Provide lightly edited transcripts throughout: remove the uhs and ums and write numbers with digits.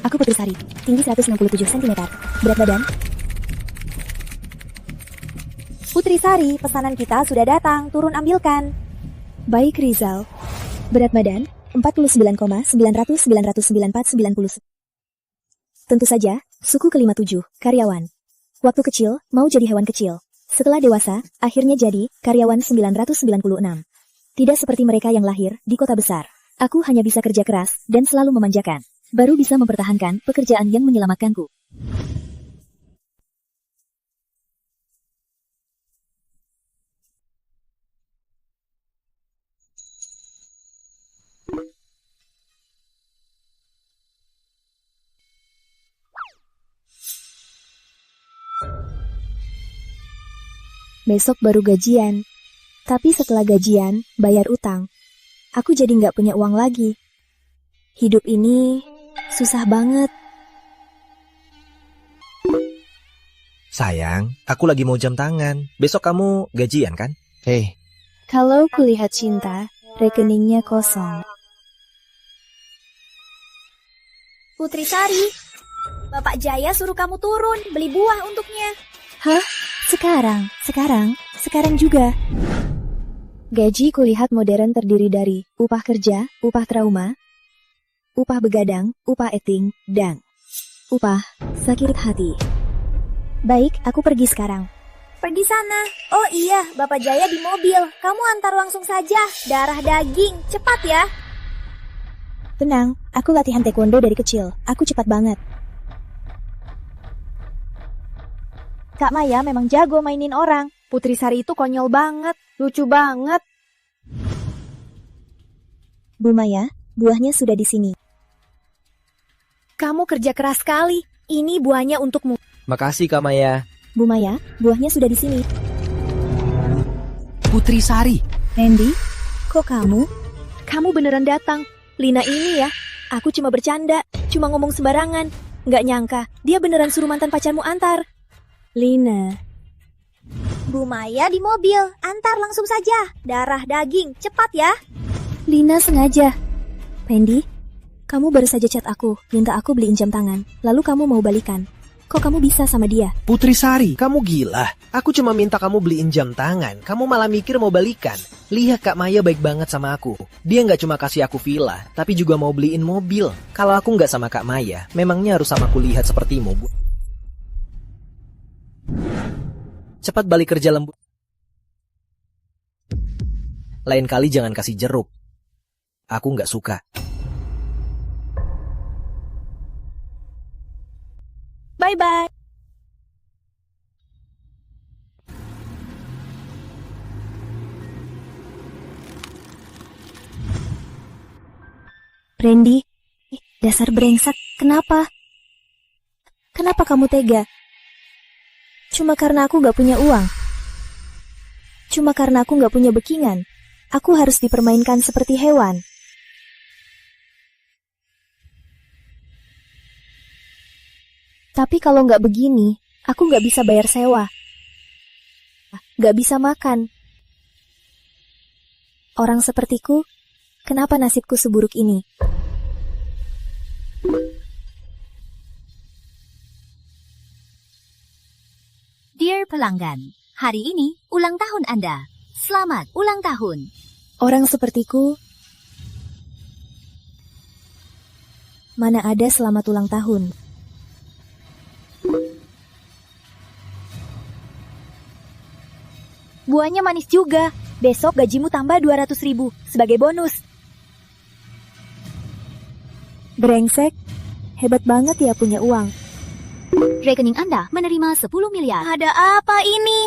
Aku Putri Sari, tinggi 167 cm, berat badan. Putri Sari, pesanan kita sudah datang, turun ambilkan. Baik Rizal. Berat badan, 49,900,994,90. Tentu saja, suku ke-57, karyawan. Waktu kecil, mau jadi hewan kecil. Setelah dewasa, akhirnya jadi karyawan 996. Tidak seperti mereka yang lahir di kota besar. Aku hanya bisa kerja keras dan selalu memanjakan. Baru bisa mempertahankan pekerjaan yang menyelamatkanku. Besok baru gajian. Tapi setelah gajian, bayar utang. Aku jadi nggak punya uang lagi. Hidup ini susah banget. Sayang, aku lagi mau jam tangan. Besok kamu gajian kan? Hei. Kalau kulihat cinta, rekeningnya kosong. Putri Sari, Bapak Jaya suruh kamu turun, beli buah untuknya. Hah? Sekarang juga. Gaji kulihat modern terdiri dari upah kerja, upah trauma, upah begadang, upah eting, dan upah sakit hati. Baik, aku pergi sekarang. Pergi sana. Oh iya, Bapak Jaya di mobil. Kamu antar langsung saja. Darah daging, cepat ya. Tenang, aku latihan taekwondo dari kecil. Aku cepat banget. Kak Maya memang jago mainin orang. Putri Sari itu konyol banget, lucu banget. Bu Maya, buahnya sudah di sini. Kamu kerja keras sekali. Ini buahnya untukmu. Makasih Kak Maya. Bu Maya, buahnya sudah di sini. Putri Sari. Randy, kok kamu? Kamu beneran datang. Lina ini ya, aku cuma bercanda, cuma ngomong sembarangan. Nggak nyangka, dia beneran suruh mantan pacarmu antar. Lina. Bu Maya di mobil, antar langsung saja. Darah daging, cepat ya. Lina sengaja. Randy, kamu baru saja chat aku, minta aku beliin jam tangan. Lalu kamu mau balikan. Kok kamu bisa sama dia? Putri Sari, kamu gila. Aku cuma minta kamu beliin jam tangan. Kamu malah mikir mau balikan. Lihat Kak Maya baik banget sama aku. Dia nggak cuma kasih aku villa, tapi juga mau beliin mobil. Kalau aku nggak sama Kak Maya, memangnya harus sama aku lihat sepertimu, Bu? Cepat balik kerja lembut. Lain kali jangan kasih jeruk. Aku nggak suka. Bye-bye. Randy, dasar brengsek, kenapa? Kenapa kamu tega? Cuma karena aku gak punya uang. Cuma karena aku gak punya backingan. Aku harus dipermainkan seperti hewan. Tapi kalau nggak begini, aku nggak bisa bayar sewa. Nggak bisa makan. Orang sepertiku, kenapa nasibku seburuk ini? Dear pelanggan, hari ini ulang tahun Anda. Selamat ulang tahun. Orang sepertiku, mana ada selamat ulang tahun. Buahnya manis juga. Besok gajimu tambah 200.000 sebagai bonus. Brengsek, hebat banget ya punya uang. Rekening Anda menerima 10 miliar. Ada apa ini?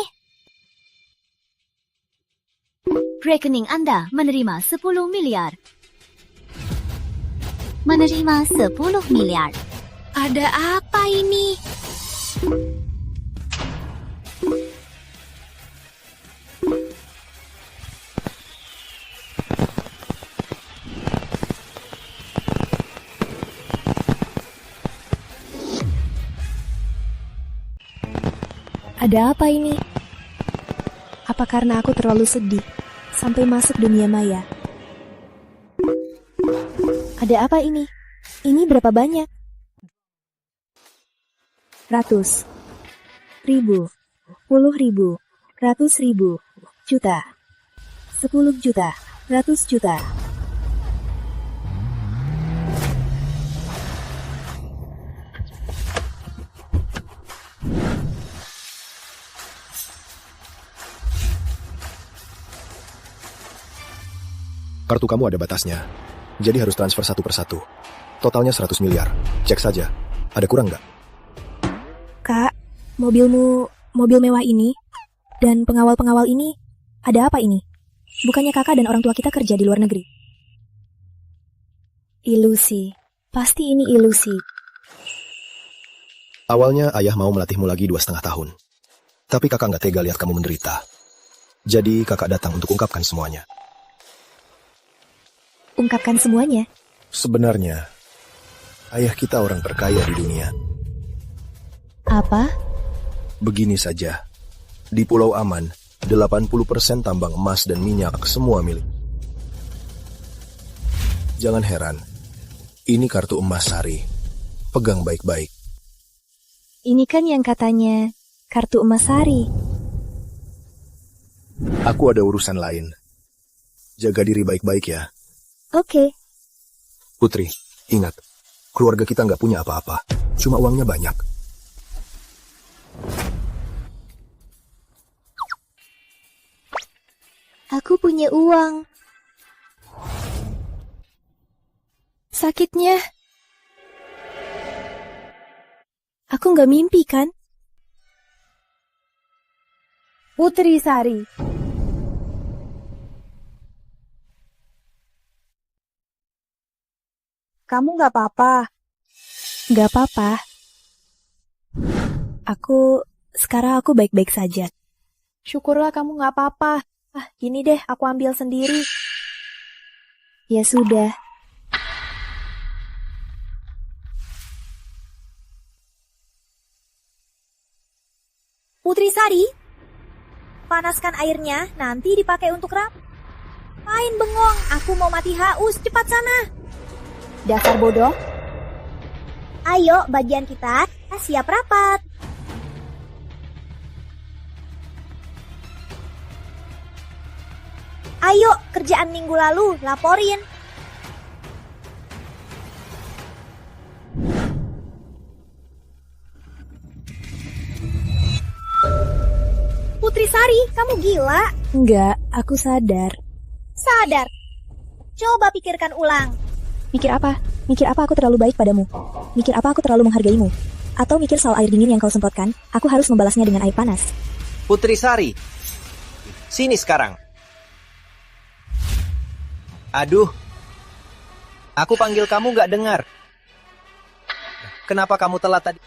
Rekening Anda menerima 10 miliar. Menerima 10 miliar. Ada apa ini? Ada apa ini? Apa karena aku terlalu sedih sampai masuk dunia maya? Ada apa ini? Ini berapa banyak? ratus, ribu, puluh ribu, ratus ribu, juta, 10 juta, ratus juta. Kartu kamu ada batasnya, jadi harus transfer satu persatu. Totalnya 100 miliar. Cek saja, ada kurang nggak? Kak, mobilmu mobil mewah ini dan pengawal-pengawal ini, ada apa ini? Bukannya kakak dan orang tua kita kerja di luar negeri? Ilusi. Pasti ini ilusi. Awalnya ayah mau melatihmu lagi 2,5 tahun. Tapi kakak nggak tega lihat kamu menderita. Jadi kakak datang untuk ungkapkan semuanya. Ungkapkan semuanya. Sebenarnya, ayah kita orang terkaya di dunia. Apa? Begini saja, di Pulau Aman, 80% tambang emas dan minyak semua milik. Jangan heran, ini kartu emas Sari. Pegang baik-baik. Ini kan yang katanya kartu emas Sari. Aku ada urusan lain. Jaga diri baik-baik ya. Oke. Putri, ingat, keluarga kita nggak punya apa-apa. Cuma uangnya banyak. Aku punya uang. Sakitnya. Aku nggak mimpi kan? Putri Sari. Kamu nggak apa-apa? Nggak apa-apa. Sekarang aku baik-baik saja. Syukurlah kamu nggak apa-apa. Gini deh, aku ambil sendiri. Ya sudah. Putri Sari, panaskan airnya, nanti dipakai untuk Ngapain bengong? Aku mau mati haus, cepat sana. Dasar bodoh. Ayo, bagian kita siap rapat. Ayo, kerjaan minggu lalu, laporin. Putri Sari, kamu gila? Enggak, aku sadar. Sadar. Coba pikirkan ulang. Mikir apa? Mikir apa aku terlalu baik padamu? Mikir apa aku terlalu menghargaimu? Atau mikir soal air dingin yang kau semprotkan, aku harus membalasnya dengan air panas? Putri Sari, sini sekarang. Aduh, aku panggil kamu gak dengar. Kenapa kamu telat tadi?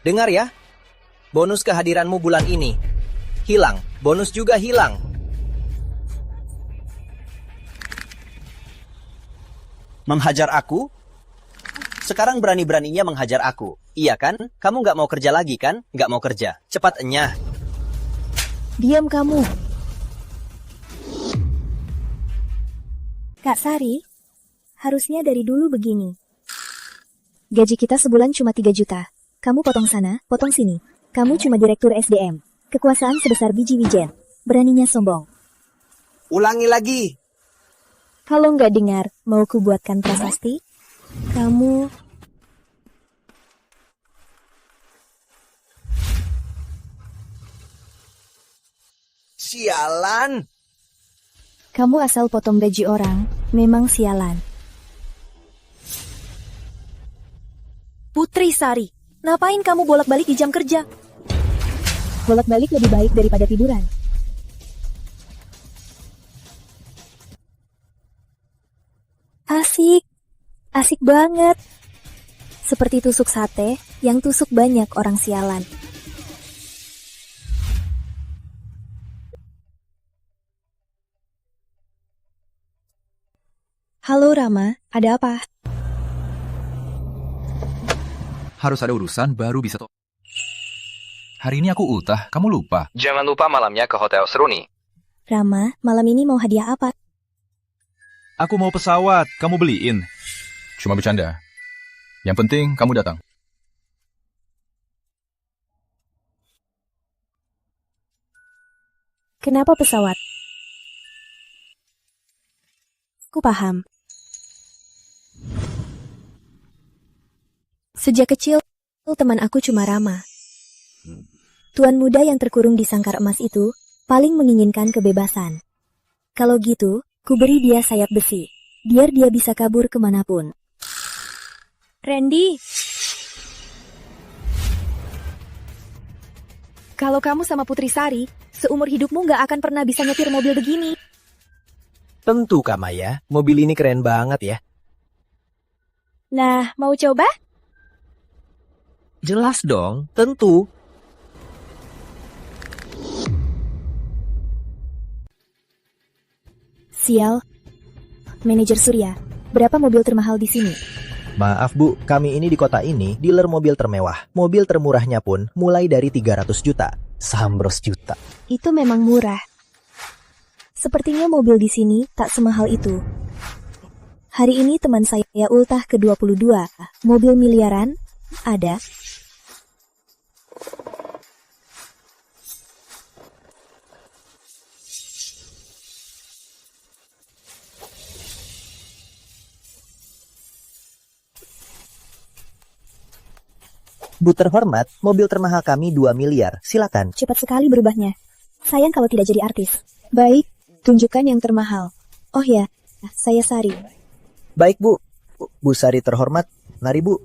Dengar ya, bonus kehadiranmu bulan ini hilang, bonus juga hilang. Menghajar aku? Sekarang berani-beraninya menghajar aku. Iya kan? Kamu nggak mau kerja lagi kan? Nggak mau kerja. Cepat enyah. Diam kamu. Kak Sari, harusnya dari dulu begini. Gaji kita sebulan cuma 3 juta. Kamu potong sana, potong sini. Kamu cuma direktur SDM. Kekuasaan sebesar biji wijen. Beraninya sombong. Ulangi lagi. Kalau nggak dengar, mau ku buatkan prasasti? Kamu... Sialan. Kamu asal potong gaji orang, memang sialan. Putri Sari, ngapain kamu bolak-balik di jam kerja? Bolak-balik lebih baik daripada tiduran. Asik. Asik banget. Seperti tusuk sate yang tusuk banyak orang sialan. Halo Rama, ada apa? Harus ada urusan baru bisa Hari ini aku ultah, kamu lupa. Jangan lupa malamnya ke hotel Seruni. Rama, malam ini mau hadiah apa? Aku mau pesawat, kamu beliin. Cuma bercanda. Yang penting kamu datang. Kenapa pesawat? Aku paham. Sejak kecil, teman aku cuma Rama. Tuan muda yang terkurung di sangkar emas itu paling menginginkan kebebasan. Kalau gitu, ku beri dia sayap besi, biar dia bisa kabur kemanapun. Randy, kalau kamu sama Putri Sari, seumur hidupmu gak akan pernah bisa nyetir mobil begini. Tentu Kak Maya, mobil ini keren banget ya. Nah, mau coba? Jelas dong, tentu. Sial. Manajer Surya, berapa mobil termahal di sini? Maaf Bu, kami ini di kota ini dealer mobil termewah. Mobil termurahnya pun mulai dari 300 juta. Sambros juta. Itu memang murah. Sepertinya mobil di sini tak semahal itu. Hari ini teman saya ultah ke-22. Mobil miliaran, ada. Bu terhormat, mobil termahal kami 2 miliar. Silakan. Cepat sekali berubahnya. Sayang kalau tidak jadi artis. Baik, tunjukkan yang termahal. Oh ya, saya Sari. Baik Bu. Bu Sari terhormat, mari Bu.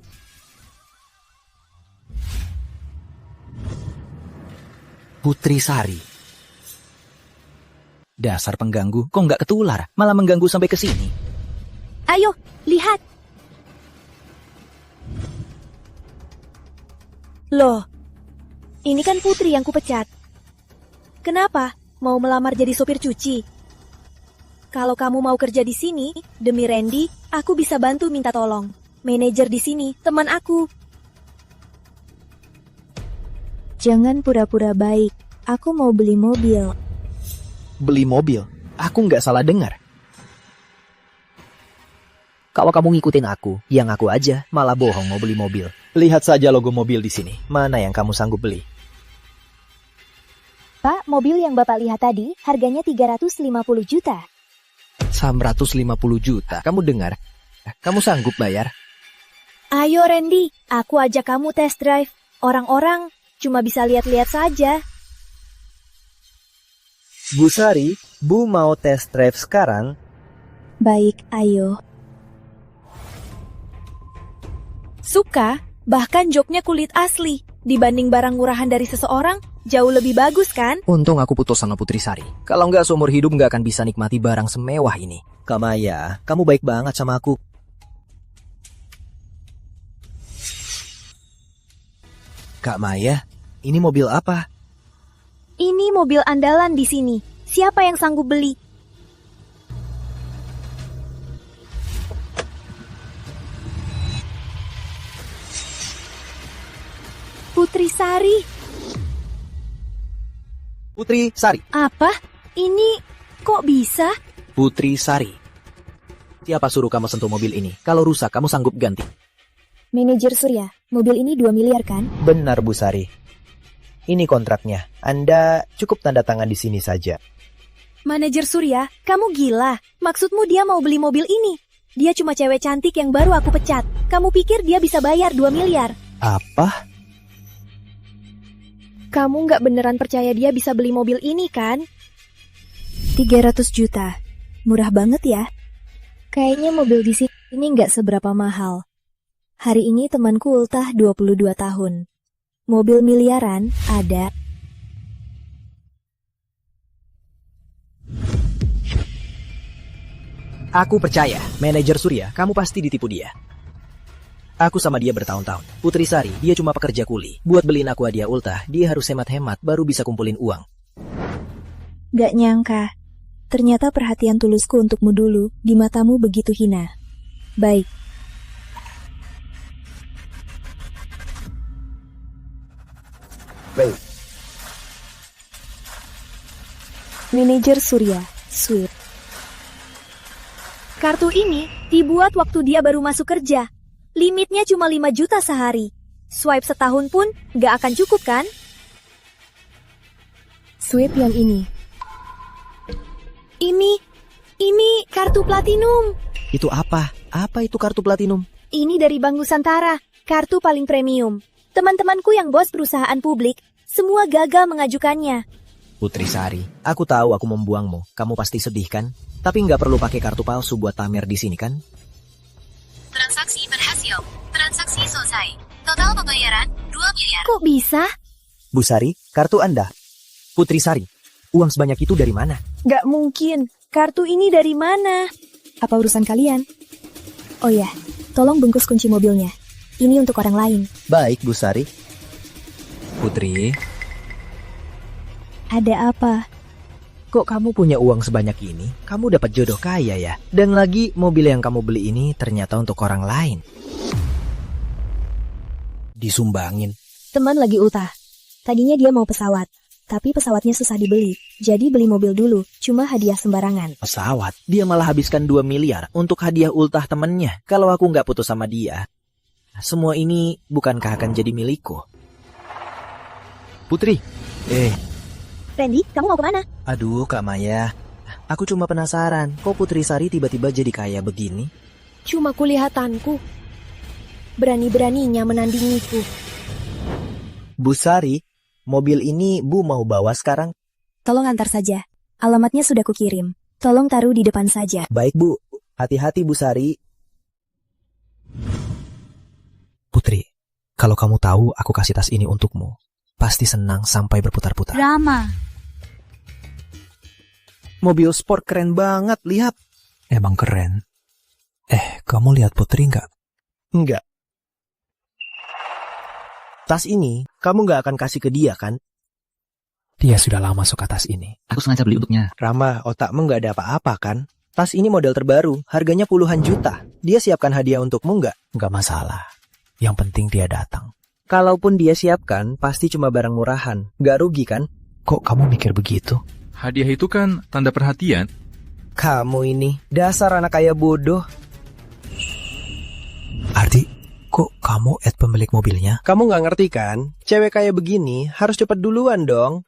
Putri Sari. Dasar pengganggu, kok nggak ketular? Malah mengganggu sampai ke sini. Ayo, lihat. Loh, ini kan Putri yang kupecat. Kenapa? Mau melamar jadi sopir cuci? Kalau kamu mau kerja di sini, demi Randy, aku bisa bantu minta tolong. Manajer di sini, teman aku. Jangan pura-pura baik. Aku mau beli mobil. Beli mobil? Aku nggak salah dengar. Kalau kamu ngikutin aku, yang aku aja malah bohong mau beli mobil. Lihat saja logo mobil di sini. Mana yang kamu sanggup beli? Pak, mobil yang Bapak lihat tadi harganya 350 juta. 150 juta, kamu dengar? Kamu sanggup bayar? Ayo Randy, aku ajak kamu test drive. Orang-orang cuma bisa lihat-lihat saja. Bu Sari, Bu mau test drive sekarang? Baik, ayo. Suka, bahkan joknya kulit asli. Dibanding barang murahan dari seseorang, jauh lebih bagus kan? Untung aku putus sama Putri Sari. Kalau nggak seumur hidup nggak akan bisa nikmati barang semewah ini. Kak Maya, kamu baik banget sama aku. Kak Maya, ini mobil apa? Ini mobil andalan di sini. Siapa yang sanggup beli? Putri Sari. Putri Sari. Apa? Ini kok bisa? Putri Sari. Siapa suruh kamu sentuh mobil ini? Kalau rusak, kamu sanggup ganti. Manajer Surya, mobil ini 2 miliar kan? Benar Bu Sari. Ini kontraknya. Anda cukup tanda tangan di sini saja. Manajer Surya, kamu gila. Maksudmu dia mau beli mobil ini? Dia cuma cewek cantik yang baru aku pecat. Kamu pikir dia bisa bayar 2 miliar? Apa? Kamu nggak beneran percaya dia bisa beli mobil ini kan? 300 juta. Murah banget ya. Kayaknya mobil di sini nggak seberapa mahal. Hari ini temanku ultah 22 tahun. Mobil miliaran ada. Aku percaya, manajer Surya, kamu pasti ditipu dia. Aku sama dia bertahun-tahun. Putri Sari, dia cuma pekerja kuli. Buat beliin aku hadiah ultah, dia harus hemat-hemat baru bisa kumpulin uang. Gak nyangka. Ternyata perhatian tulusku untukmu dulu di matamu begitu hina. Baik. Baik. Manajer Surya, Sweet. Kartu ini dibuat waktu dia baru masuk kerja. limitnya cuma 5 juta sehari. Swipe setahun pun nggak akan cukup kan? Swipe yang ini. Ini kartu platinum. Itu apa? Apa itu kartu platinum? Ini dari Bank Nusantara, kartu paling premium. Teman-temanku yang bos perusahaan publik, semua gagal mengajukannya. Putri Sari, aku tahu aku membuangmu. Kamu pasti sedih kan? Tapi nggak perlu pakai kartu palsu buat pamer di sini kan? Transaksi berhasil. Transaksi selesai. Total pembayaran 2 miliar. Kok bisa? Bu Sari, kartu Anda. Putri Sari, uang sebanyak itu dari mana? Gak mungkin. Kartu ini dari mana? Apa urusan kalian? Oh ya, tolong bungkus kunci mobilnya. Ini untuk orang lain. Baik, Bu Sari. Putri, Ada apa? Kok kamu punya uang sebanyak ini? Kamu dapat jodoh kaya ya? Dan lagi mobil yang kamu beli ini ternyata untuk orang lain. Disumbangin. Teman lagi ultah. Tadinya dia mau pesawat, tapi pesawatnya susah dibeli. Jadi beli mobil dulu, cuma hadiah sembarangan. Pesawat? Dia malah habiskan 2 miliar untuk hadiah ultah temennya. Kalau aku nggak putus sama dia, semua ini bukankah akan jadi milikku? Putri, Randy, kamu mau kemana? aduh Kak Maya. Aku cuma penasaran, kok Putri Sari tiba-tiba jadi kaya begini? Cuma kulihatanku. Berani-beraninya menandingiku. Bu Sari, mobil ini Bu mau bawa sekarang? Tolong antar saja. Alamatnya sudah kukirim. Tolong taruh di depan saja. Baik Bu, hati-hati Bu Sari. Putri, kalau kamu tahu aku kasih tas ini untukmu, pasti senang sampai berputar-putar. Rama, Mobil sport keren banget, lihat. Emang keren. Kamu lihat Putri nggak? Enggak. Tas ini kamu nggak akan kasih ke dia kan? Dia sudah lama suka tas ini. aku sengaja beli untuknya. Rama, otakmu nggak ada apa-apa kan? Tas ini model terbaru, harganya puluhan juta. Dia siapkan hadiah untukmu nggak? Nggak masalah. Yang penting dia datang. Kalaupun dia siapkan, pasti cuma barang murahan. Nggak rugi kan? Kok kamu mikir begitu? Hadiah itu kan tanda perhatian. Kamu ini, dasar anak kaya bodoh. Ardi, kok kamu add pemilik mobilnya? Kamu nggak ngerti kan? Cewek kaya begini harus cepet duluan dong.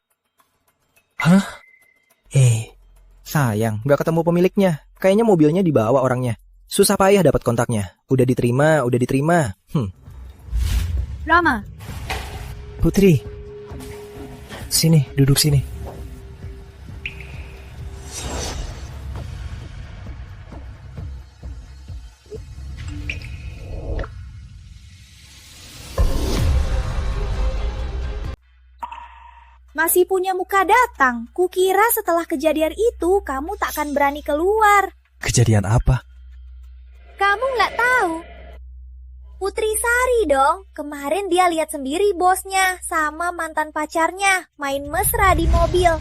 Hah? Sayang, nggak ketemu pemiliknya. Kayaknya mobilnya dibawa orangnya. Susah payah dapat kontaknya. Udah diterima. Rama, Putri, sini, duduk sini. masih punya muka datang. Kukira setelah kejadian itu kamu takkan berani keluar. Kejadian apa? Kamu nggak tahu? Putri Sari dong. Kemarin dia lihat sendiri bosnya sama mantan pacarnya main mesra di mobil.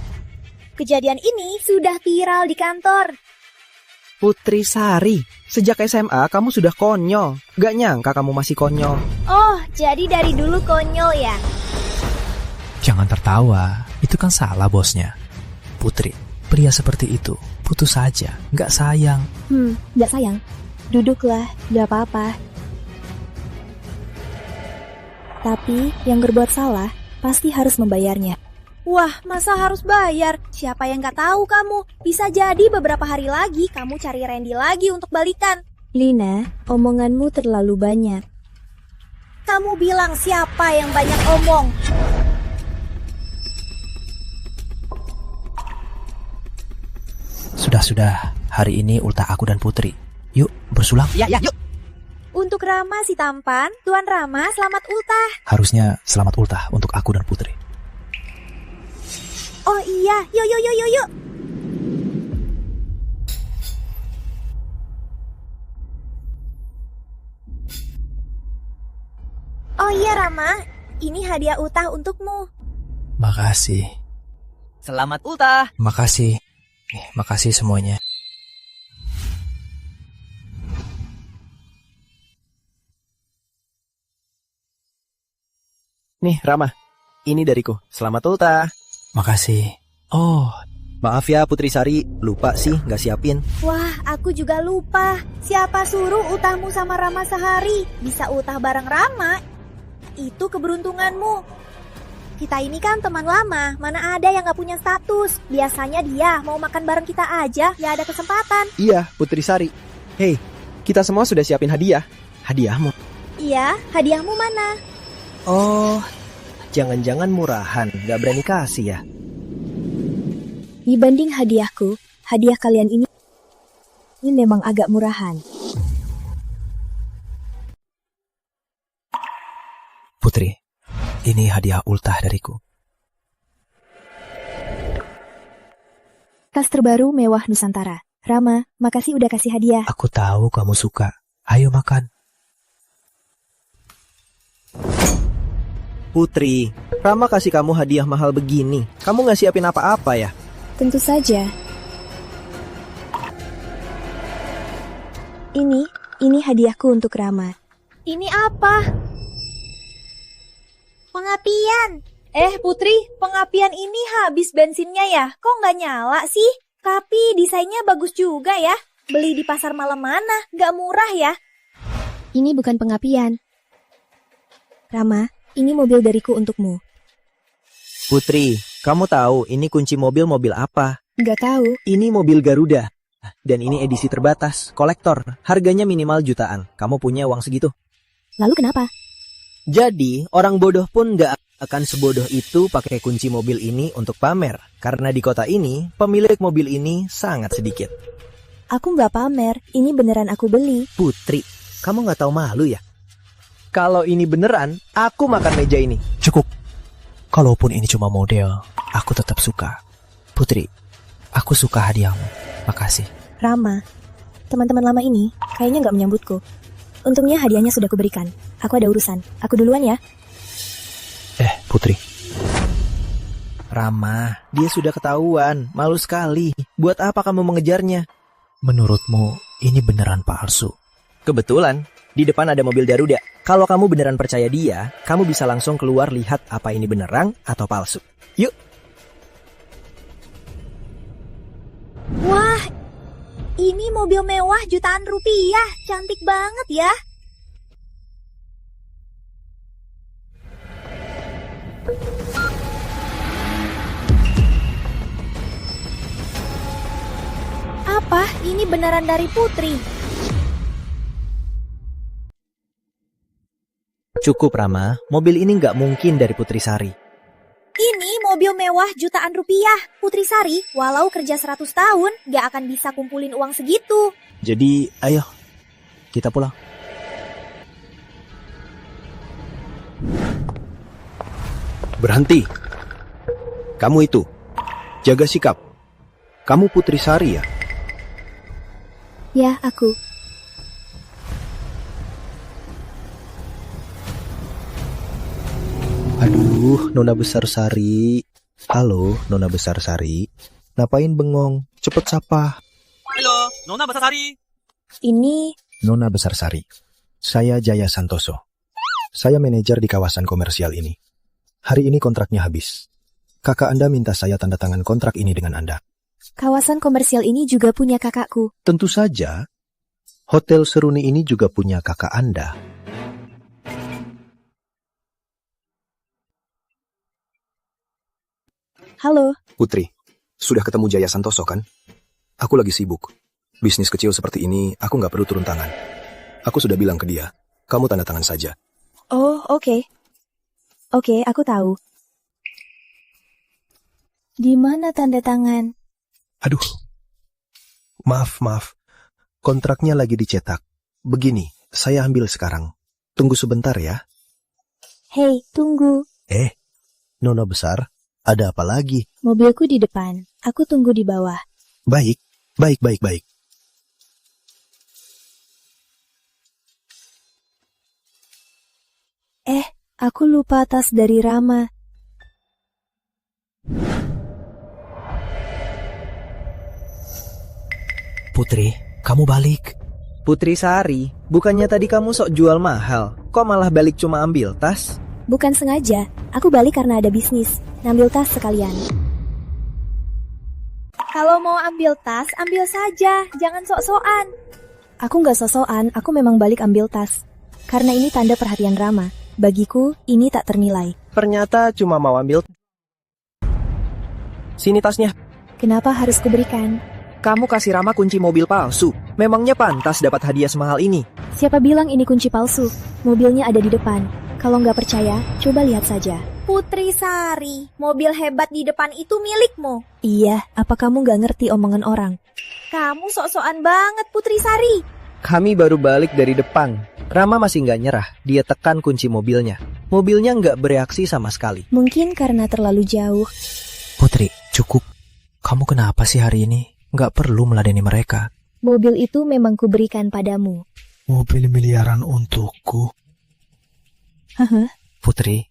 Kejadian ini sudah viral di kantor. Putri Sari, sejak SMA kamu sudah konyol. Gak nyangka kamu masih konyol. Oh, jadi dari dulu konyol ya? Jangan tertawa, itu kan salah bosnya. Putri, pria seperti itu, putus saja, nggak sayang. Nggak sayang. Duduklah, nggak apa-apa. Tapi yang berbuat salah pasti harus membayarnya. Wah, masa harus bayar? Siapa yang nggak tahu kamu? Bisa jadi beberapa hari lagi kamu cari Randy lagi untuk balikan. Lina, omonganmu terlalu banyak. Kamu bilang siapa yang banyak omong? Sudah, hari ini ultah aku dan Putri. Yuk, bersulang. Ya, yuk. Untuk Rama si tampan, Tuan Rama selamat ultah. Harusnya selamat ultah untuk aku dan Putri. Oh iya, yuk. Oh iya Rama, ini hadiah ultah untukmu. Makasih. Selamat ultah. Makasih. Makasih semuanya. Nih, Rama. Ini dariku. Selamat ultah. Makasih. Oh, Maaf ya Putri Sari, lupa sih nggak siapin. Wah, aku juga lupa. Siapa suruh utahmu sama Rama sehari? Bisa utah bareng Rama? Itu keberuntunganmu. Kita ini kan teman lama, mana ada yang gak punya status. Biasanya dia mau makan bareng kita aja, ya ada kesempatan. Iya, Putri Sari. Hei, kita semua sudah siapin hadiah. Hadiahmu? Iya, hadiahmu mana? Oh, jangan-jangan murahan, nggak berani kasih ya? Dibanding hadiahku, hadiah kalian ini memang agak murahan. Putri, ini hadiah ultah dariku. Tas terbaru mewah Nusantara. Rama, makasih udah kasih hadiah. Aku tahu kamu suka. Ayo makan. Putri, Rama kasih kamu hadiah mahal begini. Kamu nggak siapin apa-apa ya? Tentu saja. Ini hadiahku untuk Rama. Ini apa? Pengapian. Putri, pengapian ini habis bensinnya ya? Kok nggak nyala sih? Tapi desainnya bagus juga ya. Beli di pasar malam mana? Nggak murah ya? Ini bukan pengapian. Rama, ini mobil dariku untukmu. Putri, kamu tahu ini kunci mobil apa? Nggak tahu. Ini mobil Garuda. Dan ini edisi terbatas, kolektor. Harganya minimal jutaan. Kamu punya uang segitu? Lalu kenapa? Jadi, orang bodoh pun nggak akan sebodoh itu pakai kunci mobil ini untuk pamer. Karena di kota ini, pemilik mobil ini sangat sedikit. Aku nggak pamer, ini beneran aku beli. Putri, kamu nggak tahu malu ya? Kalau ini beneran, aku makan meja ini. Cukup. Kalaupun ini cuma model, aku tetap suka. Putri, aku suka hadiahmu. Makasih. Rama, teman-teman lama ini kayaknya nggak menyambutku. Untungnya hadiahnya sudah kuberikan. Aku ada urusan. Aku duluan ya. Putri. Rama, dia sudah ketahuan. Malu sekali. Buat apa kamu mengejarnya? Menurutmu ini beneran palsu? Kebetulan, di depan ada mobil Garuda. Kalau kamu beneran percaya dia, kamu bisa langsung keluar lihat apa ini beneran atau palsu. Yuk. Wah, ini mobil mewah jutaan rupiah. Cantik banget ya. Apa? Ini beneran dari Putri? Cukup, Rama. Mobil ini nggak mungkin dari Putri Sari. Ini mobil mewah jutaan rupiah. Putri Sari, walau kerja 100 tahun, nggak akan bisa kumpulin uang segitu. Jadi, ayo, kita pulang. Berhenti. Kamu itu, jaga sikap. Kamu Putri Sari ya? Ya, aku. Aduh, Nona Besar Sari. Halo, Nona Besar Sari. Ngapain bengong? Cepet sapa. Halo, Nona Besar Sari. Ini Nona Besar Sari. Saya Jaya Santoso. Saya manajer di kawasan komersial ini. Hari ini kontraknya habis. Kakak Anda minta saya tanda tangan kontrak ini dengan Anda. kawasan komersial ini juga punya kakakku. Tentu saja, Hotel Seruni ini juga punya kakak Anda. Halo. Putri, sudah ketemu Jaya Santoso kan? Aku lagi sibuk. Bisnis kecil seperti ini, aku nggak perlu turun tangan. Aku sudah bilang ke dia, kamu tanda tangan saja. Oh, oke. Oke, aku tahu. Di mana tanda tangan? Aduh, maaf. Kontraknya lagi dicetak. Begini, saya ambil sekarang. Tunggu sebentar ya. Hei, tunggu. Nona besar, ada apa lagi? Mobilku di depan. Aku tunggu di bawah. Baik. Aku lupa tas dari Rama. Putri, kamu balik. Putri Sari, bukannya tadi kamu sok jual mahal, kok malah balik cuma ambil tas? Bukan sengaja. Aku balik karena ada bisnis. Ngambil tas sekalian. Kalau mau ambil tas, ambil saja. Jangan sok-sokan. Aku nggak sosokan, aku memang balik ambil tas. Karena ini tanda perhatian Rama. Bagiku, ini tak ternilai. Ternyata cuma mau ambil. Sini tasnya. Kenapa harus kuberikan? Kamu kasih Rama kunci mobil palsu. Memangnya pantas dapat hadiah semahal ini? Siapa bilang ini kunci palsu? Mobilnya ada di depan. Kalau nggak percaya, coba lihat saja. Putri Sari, mobil hebat di depan itu milikmu. Iya, apa kamu nggak ngerti omongan orang? Kamu sok-sokan banget, Putri Sari. Kami baru balik dari depan. Rama masih nggak nyerah. Dia tekan kunci mobilnya. Mobilnya nggak bereaksi sama sekali. Mungkin karena terlalu jauh. Putri, cukup. Kamu kenapa sih hari ini? Nggak perlu meladeni mereka. Mobil itu memang kuberikan padamu. Mobil miliaran untukku. Haha. Putri,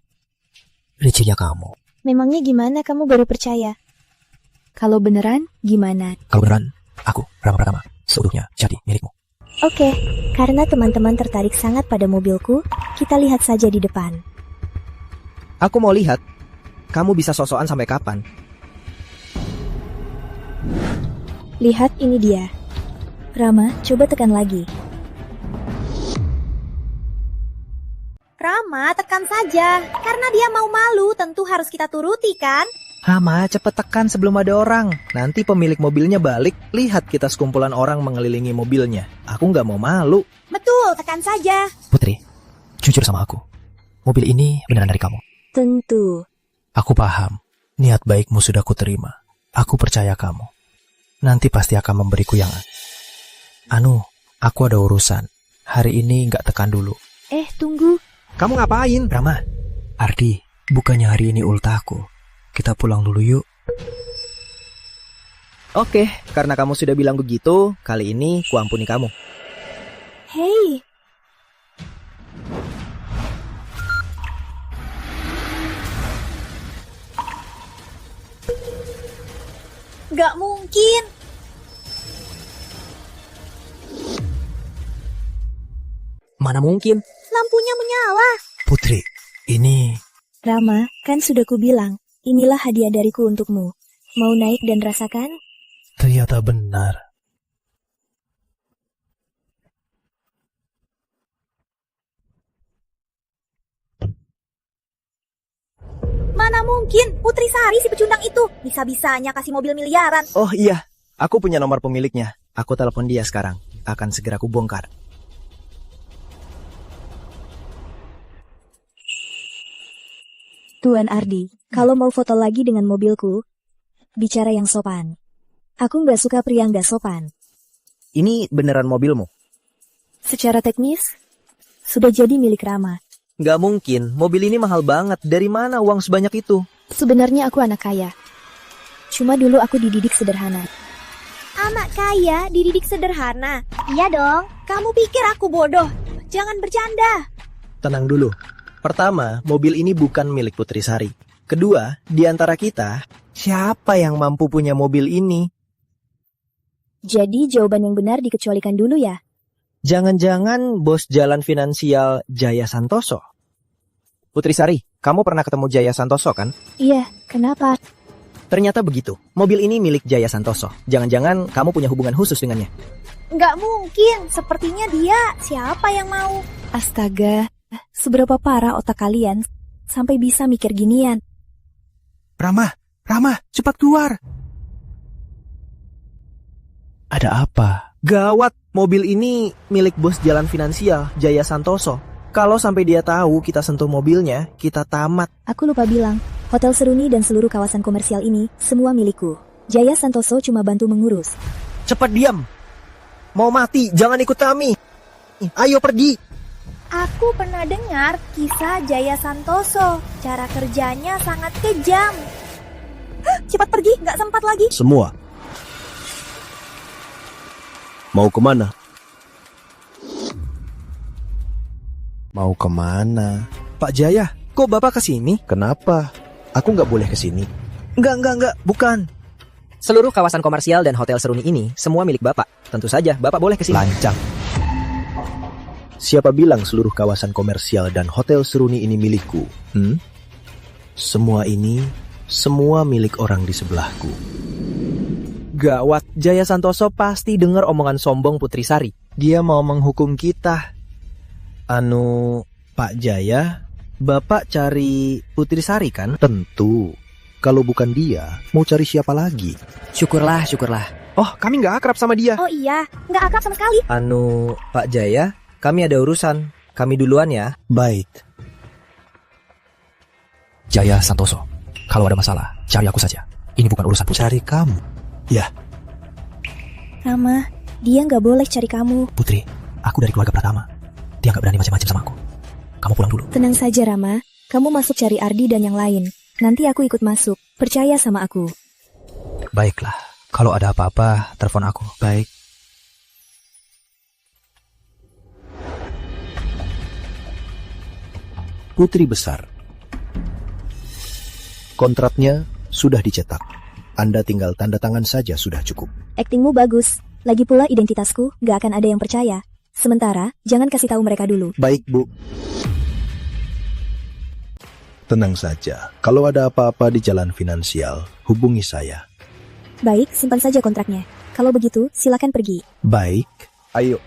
licinya kamu. Memangnya gimana kamu baru percaya? Kalau beneran, gimana? Kalau beneran, aku, Rama Pratama, seutuhnya jadi milikmu. Oke, karena teman-teman tertarik sangat pada mobilku, kita lihat saja di depan. Aku mau lihat. Kamu bisa sok-sokan sampai kapan? Lihat, ini dia. Rama, coba tekan lagi. Rama, tekan saja. Karena dia mau malu, tentu harus kita turuti, kan? Rama, cepet tekan sebelum ada orang. Nanti pemilik mobilnya balik, lihat kita sekumpulan orang mengelilingi mobilnya. Aku nggak mau malu. Betul, tekan saja. Putri, jujur sama aku. Mobil ini beneran dari kamu. Tentu. Aku paham. Niat baikmu sudah kuterima. Aku percaya kamu. Nanti pasti akan memberiku yang... aku ada urusan. Hari ini nggak tekan dulu. Tunggu. Kamu ngapain? Rama, Ardi, bukannya hari ini ultahku. Kita pulang dulu yuk. Oke, karena kamu sudah bilang begitu, kali ini kuampuni kamu. Hei. Gak mungkin. Mana mungkin? Lampunya menyala. Putri, ini... Rama, kan sudah kubilang, inilah hadiah dariku untukmu. Mau naik dan rasakan? Ternyata benar. Mana mungkin, Putri Sari si pecundang itu. Bisa-bisanya kasih mobil miliaran. Oh iya, aku punya nomor pemiliknya. Aku telepon dia sekarang. Akan segera aku bongkar. Tuan Ardi, kalau mau foto lagi dengan mobilku, bicara yang sopan. Aku nggak suka pria nggak sopan. Ini beneran mobilmu? Secara teknis, sudah jadi milik Rama. Nggak mungkin, mobil ini mahal banget. Dari mana uang sebanyak itu? Sebenarnya aku anak kaya. Cuma dulu aku dididik sederhana. Anak kaya dididik sederhana? Iya dong. Kamu pikir aku bodoh? Jangan bercanda. Tenang dulu. Pertama, mobil ini bukan milik Putri Sari. Kedua, di antara kita, siapa yang mampu punya mobil ini? Jadi jawaban yang benar dikecualikan dulu ya? Jangan-jangan bos jalan finansial Jaya Santoso? Putri Sari, kamu pernah ketemu Jaya Santoso kan? Iya, kenapa? Ternyata begitu. Mobil ini milik Jaya Santoso. Jangan-jangan kamu punya hubungan khusus dengannya? Nggak mungkin. Sepertinya dia. Siapa yang mau? Astaga, seberapa parah otak kalian sampai bisa mikir ginian? Rama, cepat keluar. Ada apa? Gawat, mobil ini milik bos jalan finansial Jaya Santoso. Kalau sampai dia tahu kita sentuh mobilnya, kita tamat. Aku lupa bilang, Hotel Seruni dan seluruh kawasan komersial ini semua milikku. Jaya Santoso cuma bantu mengurus. Cepat diam. Mau mati, jangan ikut kami. Ayo pergi. Aku pernah dengar kisah Jaya Santoso. Cara kerjanya sangat kejam. Cepat pergi, nggak sempat lagi. Semua. Mau kemana? Mau kemana? Pak Jaya, kok Bapak kesini? Kenapa? Aku nggak boleh kesini. Enggak, bukan. Seluruh kawasan komersial dan hotel Seruni ini semua milik Bapak. Tentu saja Bapak boleh kesini. Lancang. Siapa bilang seluruh kawasan komersial dan hotel Seruni ini milikku? Semua ini, semua milik orang di sebelahku. Gawat, Jaya Santoso pasti dengar omongan sombong Putri Sari. Dia mau menghukum kita. Pak Jaya, Bapak cari Putri Sari kan? Tentu. Kalau bukan dia, mau cari siapa lagi? Syukurlah. Oh, kami nggak akrab sama dia. Oh iya, nggak akrab sama sekali. Pak Jaya, kami ada urusan. Kami duluan ya. Baik. Jaya Santoso, kalau ada masalah, cari aku saja. Ini bukan urusan Putri. Cari kamu? Ya, Rama, dia nggak boleh cari kamu. Putri, aku dari keluarga Pratama. Dia nggak berani macam-macam sama aku. Kamu pulang dulu. Tenang saja, Rama. Kamu masuk cari Ardi dan yang lain. Nanti aku ikut masuk. Percaya sama aku. Baiklah, kalau ada apa-apa, telepon aku. baik. Putri besar. Kontraknya sudah dicetak. Anda tinggal tanda tangan saja sudah cukup. Aktingmu bagus. Lagi pula identitasku nggak akan ada yang percaya. Sementara, jangan kasih tahu mereka dulu. Baik, Bu. Tenang saja. Kalau ada apa-apa di jalan finansial, hubungi saya. Baik, simpan saja kontraknya. Kalau begitu, silakan pergi. Baik. Ayo.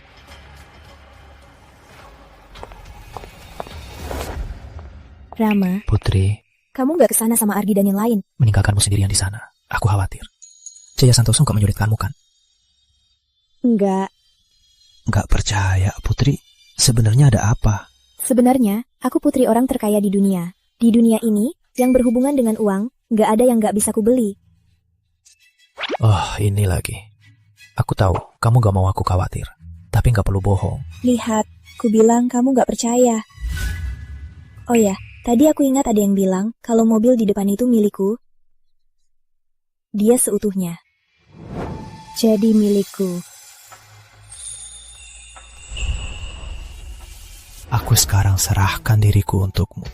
Rama, Putri, kamu nggak kesana sama Ardi dan yang lain. meninggalkanmu sendirian di sana. Aku khawatir. Jaya Santoso nggak menyulitkanmu kan? Enggak. Nggak percaya, Putri. Sebenarnya ada apa? Sebenarnya, aku putri orang terkaya di dunia. Di dunia ini, yang berhubungan dengan uang, nggak ada yang nggak bisa kubeli. Oh, ini lagi. Aku tahu, kamu gak mau aku khawatir. Tapi gak perlu bohong. Lihat, ku bilang kamu nggak percaya. Oh ya, tadi aku ingat ada yang bilang kalau mobil di depan itu milikku. Dia seutuhnya. Jadi milikku. Aku sekarang serahkan diriku untukmu.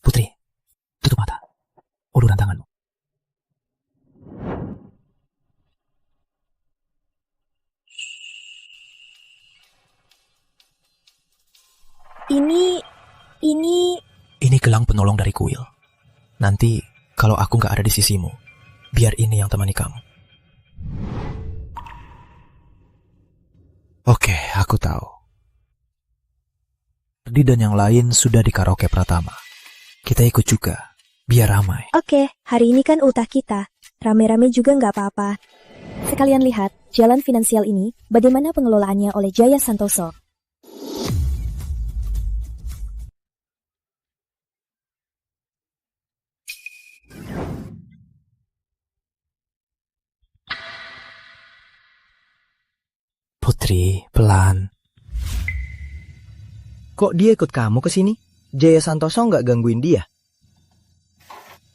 Putri, tutup mata. Uluran tanganmu. Ini gelang penolong dari kuil. Nanti, kalau aku gak ada di sisimu, biar ini yang temani kamu. Oke, aku tahu. Ardi dan yang lain sudah di karaoke Pratama. Kita ikut juga, biar ramai. Oke, hari ini kan ultah kita. Rame-rame juga nggak apa-apa. Sekalian lihat, jalan finansial ini, bagaimana pengelolaannya oleh Jaya Santoso. Putri, pelan. Kok dia ikut kamu ke sini? Jaya Santoso nggak gangguin dia?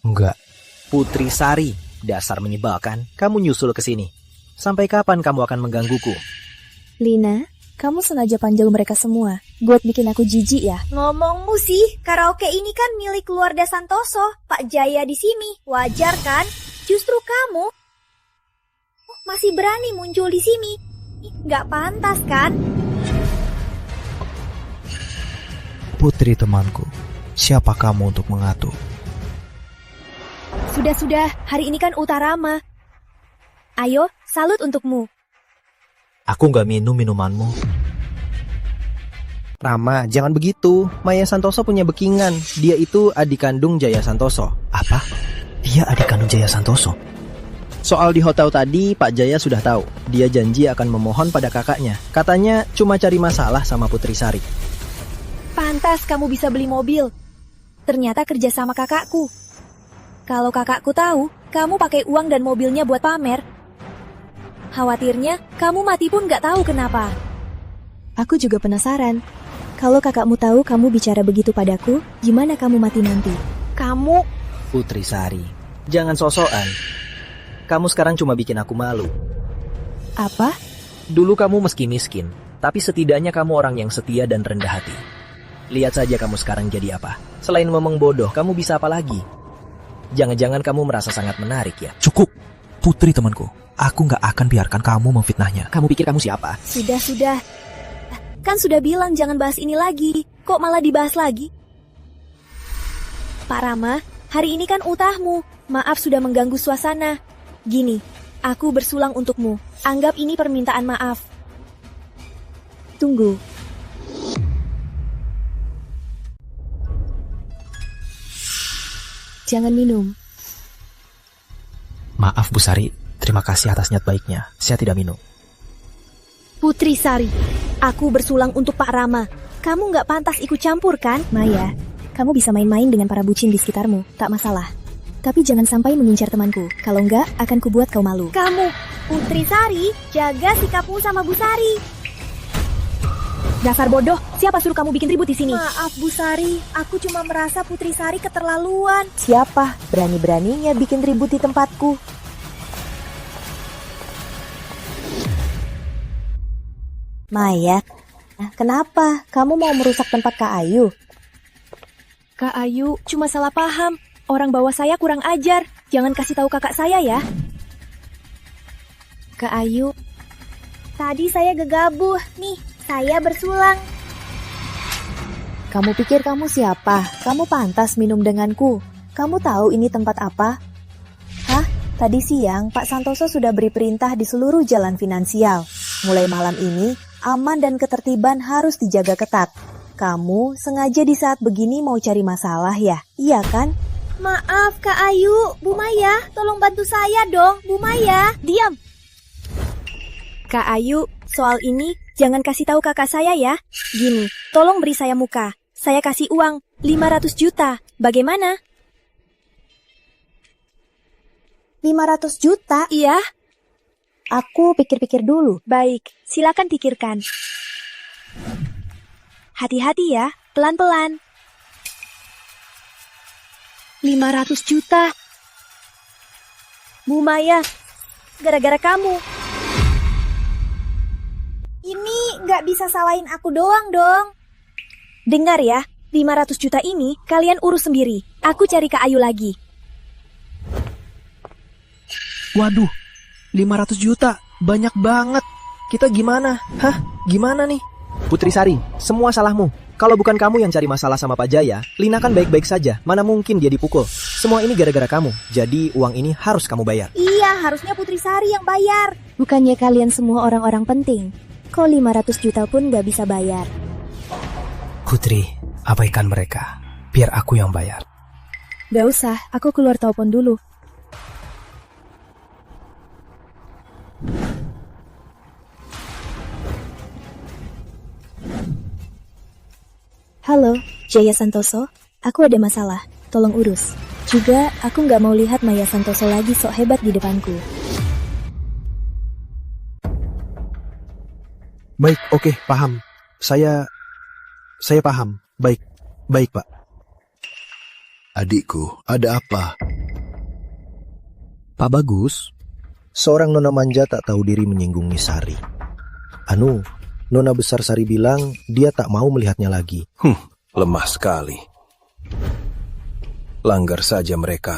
Enggak. Putri Sari, dasar menyebalkan. Kamu nyusul ke sini. Sampai kapan kamu akan menggangguku? Lina, kamu sengaja panggil mereka semua, buat bikin aku jijik ya? Ngomongmu sih, karaoke ini kan milik keluarga Santoso. Pak Jaya di sini, wajar kan? Justru kamu masih berani muncul di sini. Nggak pantas kan? Putri temanku, siapa kamu untuk mengatur? Sudah, hari ini kan Utarama. Ayo, salut untukmu. Aku nggak minum minumanmu. Rama, jangan begitu. Maya Santoso punya bekingan. Dia itu adik kandung Jaya Santoso. Apa? Dia adik kandung Jaya Santoso? Soal di hotel tadi, Pak Jaya sudah tahu. Dia janji akan memohon pada kakaknya. Katanya cuma cari masalah sama Putri Sari. Pantas kamu bisa beli mobil. Ternyata kerja sama kakakku. Kalau kakakku tahu, kamu pakai uang dan mobilnya buat pamer. Khawatirnya, kamu mati pun gak tahu kenapa. Aku juga penasaran. Kalau kakakmu tahu kamu bicara begitu padaku, gimana kamu mati nanti? Kamu... Putri Sari, jangan sosokan. Kamu sekarang cuma bikin aku malu. Apa? Dulu kamu meski miskin, tapi setidaknya kamu orang yang setia dan rendah hati. Lihat saja kamu sekarang jadi apa. Selain memang bodoh, kamu bisa apa lagi? Jangan-jangan kamu merasa sangat menarik ya? Cukup, Putri temanku. Aku gak akan biarkan kamu memfitnahnya. Kamu pikir kamu siapa? Sudah. Kan sudah bilang jangan bahas ini lagi. Kok malah dibahas lagi? Pak Rama, hari ini kan ultahmu. Maaf sudah mengganggu suasana. Gini, aku bersulang untukmu. Anggap ini permintaan maaf. Tunggu. Jangan minum. Maaf Bu Sari, terima kasih atas niat baiknya. Saya tidak minum. Putri Sari, aku bersulang untuk Pak Rama. Kamu nggak pantas ikut campur kan? Maya, kamu bisa main-main dengan para bucin di sekitarmu, tak masalah. Tapi jangan sampai mengincar temanku. Kalau enggak, akan kubuat kau malu. Kamu, Putri Sari, jaga sikapmu sama Bu Sari. Dasar bodoh, siapa suruh kamu bikin ribut di sini? Maaf Bu Sari, aku cuma merasa Putri Sari keterlaluan. Siapa berani-beraninya bikin ribut di tempatku? Maya, kenapa? Kamu mau merusak tempat Kak Ayu? Kak Ayu cuma salah paham. Orang bawah saya kurang ajar. Jangan kasih tahu kakak saya ya. Kak Ayu, tadi saya gegabah. Nih, saya bersulang. Kamu pikir kamu siapa? Kamu pantas minum denganku. Kamu tahu ini tempat apa? Hah? Tadi siang Pak Santoso sudah beri perintah di seluruh jalan finansial. Mulai malam ini, aman dan ketertiban harus dijaga ketat. Kamu sengaja di saat begini mau cari masalah ya? Iya kan? Maaf Kak Ayu, Bu Maya, tolong bantu saya dong, Bu Maya. Diam. Kak Ayu, soal ini jangan kasih tahu kakak saya ya. Gini, tolong beri saya muka. Saya kasih uang 500 juta. Bagaimana? 500 juta? Iya. Aku pikir-pikir dulu. Baik, silakan pikirkan. Hati-hati ya, pelan-pelan. 500 juta. Bu Maya, gara-gara kamu. Ini nggak bisa salahin aku doang dong. Dengar ya, 500 juta ini kalian urus sendiri. Aku cari Kak Ayu lagi. Waduh, 500 juta. Banyak banget. Kita gimana? Hah? Gimana nih? Putri Sari, semua salahmu. Kalau bukan kamu yang cari masalah sama Pak Jaya, Lina kan baik-baik saja. Mana mungkin dia dipukul? Semua ini gara-gara kamu. Jadi uang ini harus kamu bayar. Iya, harusnya Putri Sari yang bayar. Bukannya kalian semua orang-orang penting? Kok 500 juta pun gak bisa bayar? Putri, abaikan mereka. Biar aku yang bayar. Gak usah, aku keluar telepon dulu. Halo, Jaya Santoso. Aku ada masalah, tolong urus. Juga, aku nggak mau lihat Maya Santoso lagi sok hebat di depanku. Baik, oke, paham. Saya paham. Baik, Pak. Adikku, ada apa? Pak Bagus, seorang nona manja tak tahu diri menyinggung Nisari. Nona besar Sari bilang dia tak mau melihatnya lagi. Lemah sekali. Langgar saja mereka.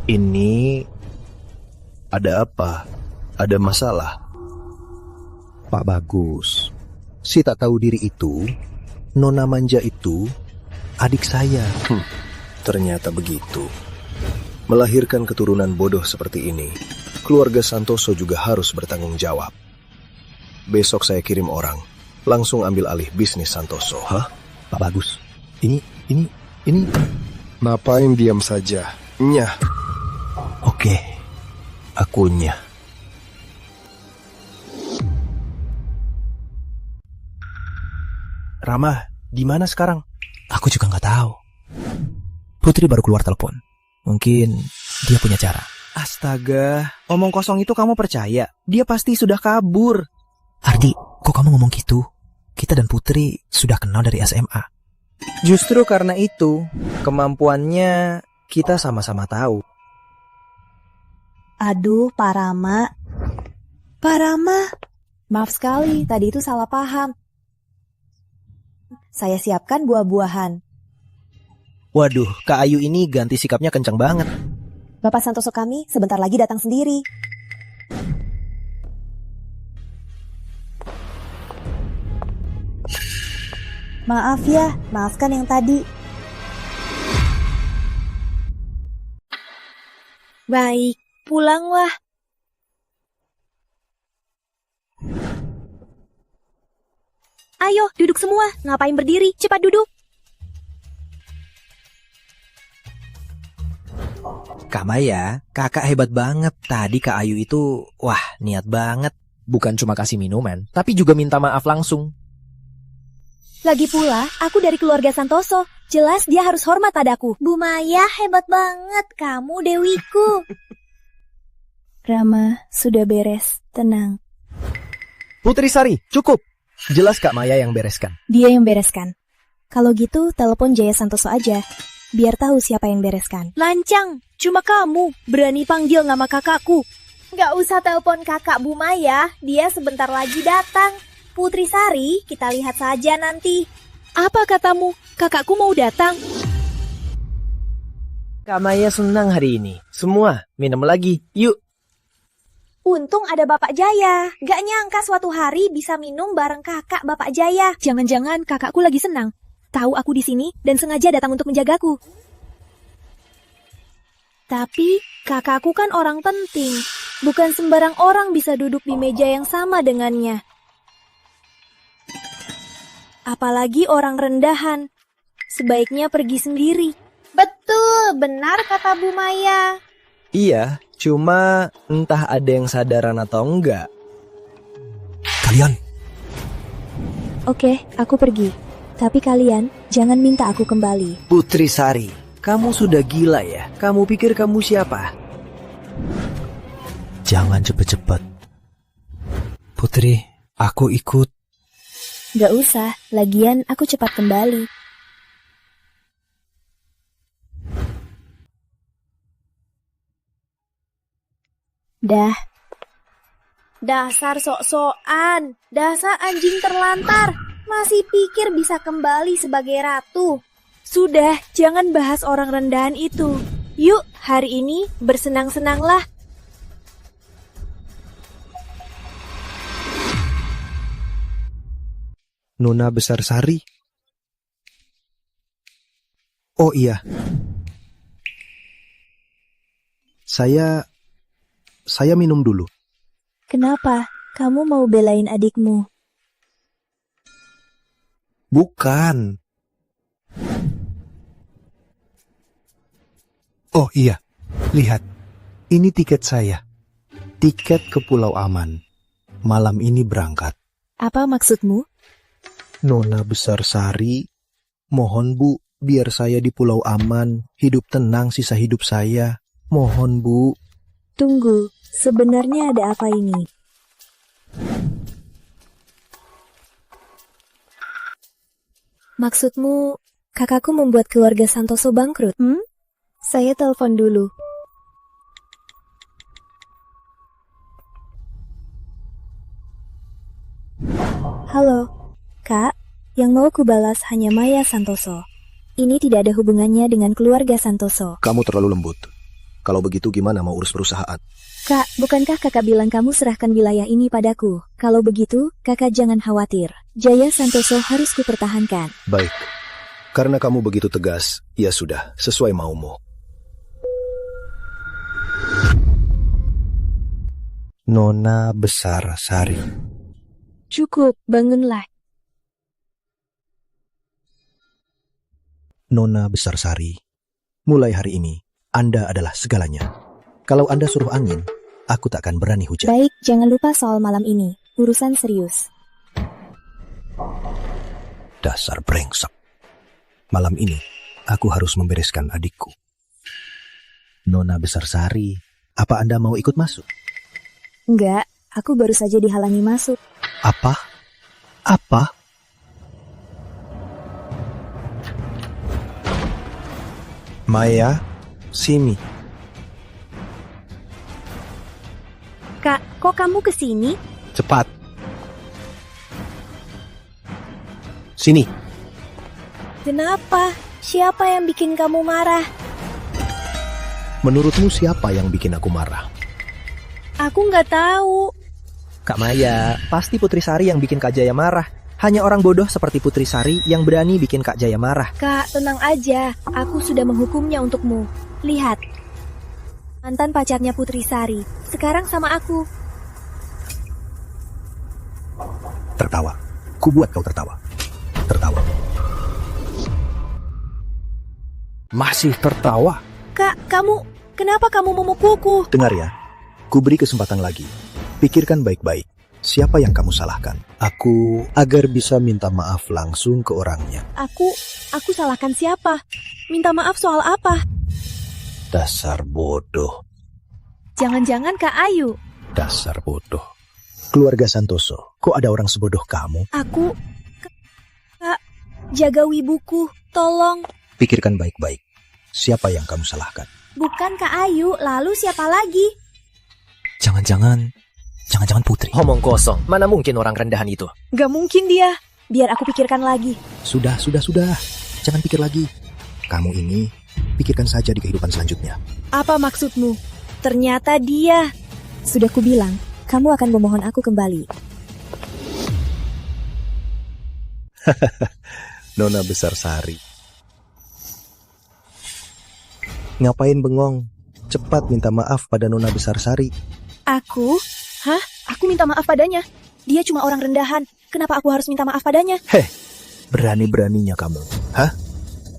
Ini ada apa? Ada masalah? Pak Bagus, si tak tahu diri itu, nona manja itu, adik saya. Ternyata begitu. Melahirkan keturunan bodoh seperti ini, keluarga Santoso juga harus bertanggung jawab. Besok saya kirim orang, langsung ambil alih bisnis Santoso. Hah? Pak Bagus, ini... Ngapain diam saja? Nyah. Oke, aku nyah. Rama, di mana sekarang? Aku juga nggak tahu. Putri baru keluar telepon. Mungkin dia punya cara. Astaga, omong kosong itu kamu percaya? Dia pasti sudah kabur. Ardi, kok kamu ngomong gitu? Kita dan Putri sudah kenal dari SMA. Justru karena itu, kemampuannya kita sama-sama tahu. Aduh, Pak Rama. Pak Rama, maaf sekali, tadi itu salah paham. Saya siapkan buah-buahan. Waduh, Kak Ayu ini ganti sikapnya kencang banget. Bapak Santoso kami sebentar lagi datang sendiri. Maaf ya, maafkan yang tadi. Baik, pulanglah. Ayo, duduk semua. Ngapain berdiri? Cepat duduk. Kak Maya, kakak hebat banget. Tadi Kak Ayu itu, wah, niat banget. Bukan cuma kasih minuman, tapi juga minta maaf langsung. Lagi pula, aku dari keluarga Santoso. Jelas dia harus hormat padaku. Bu Maya hebat banget, kamu dewiku. Rama, sudah beres. Tenang. Putri Sari, cukup. Jelas Kak Maya yang bereskan. Dia yang bereskan. Kalau gitu, telepon Jaya Santoso aja. Biar tahu siapa yang bereskan. Lancang, cuma kamu berani panggil nama kakakku. Nggak usah telepon kakak Bu Maya, dia sebentar lagi datang. Putri Sari, kita lihat saja nanti. Apa katamu? Kakakku mau datang. Kak Maya senang hari ini. Semua, minum lagi. Yuk. Untung ada Bapak Jaya. Gak nyangka suatu hari bisa minum bareng kakak Bapak Jaya. Jangan-jangan kakakku lagi senang. Tahu aku di sini dan sengaja datang untuk menjagaku. Tapi kakakku kan orang penting. Bukan sembarang orang bisa duduk di meja yang sama dengannya. Apalagi orang rendahan. Sebaiknya pergi sendiri. Betul, benar kata Bu Maya. Iya, cuma entah ada yang sadaran atau enggak. Kalian, Oke, aku pergi. Tapi kalian jangan minta aku kembali. Putri Sari, kamu sudah gila ya? Kamu pikir kamu siapa? Jangan cepet-cepet. Putri, aku ikut. Gak usah, lagian aku cepat kembali. Dah. Dasar sok-sokan, dasar anjing terlantar. Masih pikir bisa kembali sebagai ratu. Sudah, jangan bahas orang rendahan itu. Yuk, hari ini bersenang-senanglah. Nona Besar Sari. Oh iya. Saya minum dulu. Kenapa? Kamu mau belain adikmu? Bukan. Oh iya, lihat. Ini tiket saya. Tiket ke Pulau Aman. Malam ini berangkat. Apa maksudmu? Nona Besar Sari, mohon Bu, biar saya di Pulau Aman, hidup tenang sisa hidup saya. Mohon Bu. Tunggu, sebenarnya ada apa ini? Maksudmu, kakakku membuat keluarga Santoso bangkrut? Saya telepon dulu. Halo, Kak. Yang mau kubalas hanya Maya Santoso. Ini tidak ada hubungannya dengan keluarga Santoso. Kamu terlalu lembut. Kalau begitu gimana mau urus perusahaan? Kak, bukankah kakak bilang kamu serahkan wilayah ini padaku? Kalau begitu, kakak jangan khawatir. Jaya Santoso harus kupertahankan. Baik. Karena kamu begitu tegas, ya sudah, sesuai maumu. Nona Besar Sari. Cukup, bangunlah. Nona Besar Sari, mulai hari ini, Anda adalah segalanya. Kalau Anda suruh angin, aku tak akan berani hujan. Baik, jangan lupa soal malam ini. Urusan serius. Dasar brengsek. Malam ini, aku harus membereskan adikku. Nona Besar Sari, apa Anda mau ikut masuk? Enggak, aku baru saja dihalangi masuk. Apa? Apa? Maya, sini. Kak, kok kamu kesini? Cepat. Sini. Kenapa? Siapa yang bikin kamu marah? Menurutmu siapa yang bikin aku marah? Aku nggak tahu. Kak Maya, pasti Putri Sari yang bikin Kak Jaya marah. Hanya orang bodoh seperti Putri Sari yang berani bikin Kak Jaya marah. Kak, tenang aja. Aku sudah menghukumnya untukmu. Lihat. Mantan pacarnya Putri Sari. Sekarang sama aku. Tertawa. Ku buat kau tertawa. Tertawa. Masih tertawa? Kak, kenapa kamu memukulku? Dengar ya, ku beri kesempatan lagi. Pikirkan baik-baik. Siapa yang kamu salahkan? Aku agar bisa minta maaf langsung ke orangnya. Aku salahkan siapa? Minta maaf soal apa? Dasar bodoh. Jangan-jangan Kak Ayu. Dasar bodoh. Keluarga Santoso, kok ada orang sebodoh kamu? Kak, jaga wibuku, tolong. Pikirkan baik-baik. Siapa yang kamu salahkan? Bukan Kak Ayu, lalu siapa lagi? Jangan-jangan Putri. Omong kosong, mana mungkin orang rendahan itu? Gak mungkin dia. Biar aku pikirkan lagi. Sudah. Jangan pikir lagi. Kamu ini, pikirkan saja di kehidupan selanjutnya. Apa maksudmu? Ternyata dia. Sudah kubilang, kamu akan memohon aku kembali. Nona Besar Sari. Ngapain bengong? Cepat minta maaf pada Nona Besar Sari. Aku? Hah? Aku minta maaf padanya. Dia cuma orang rendahan. Kenapa aku harus minta maaf padanya? Berani-beraninya kamu. Hah?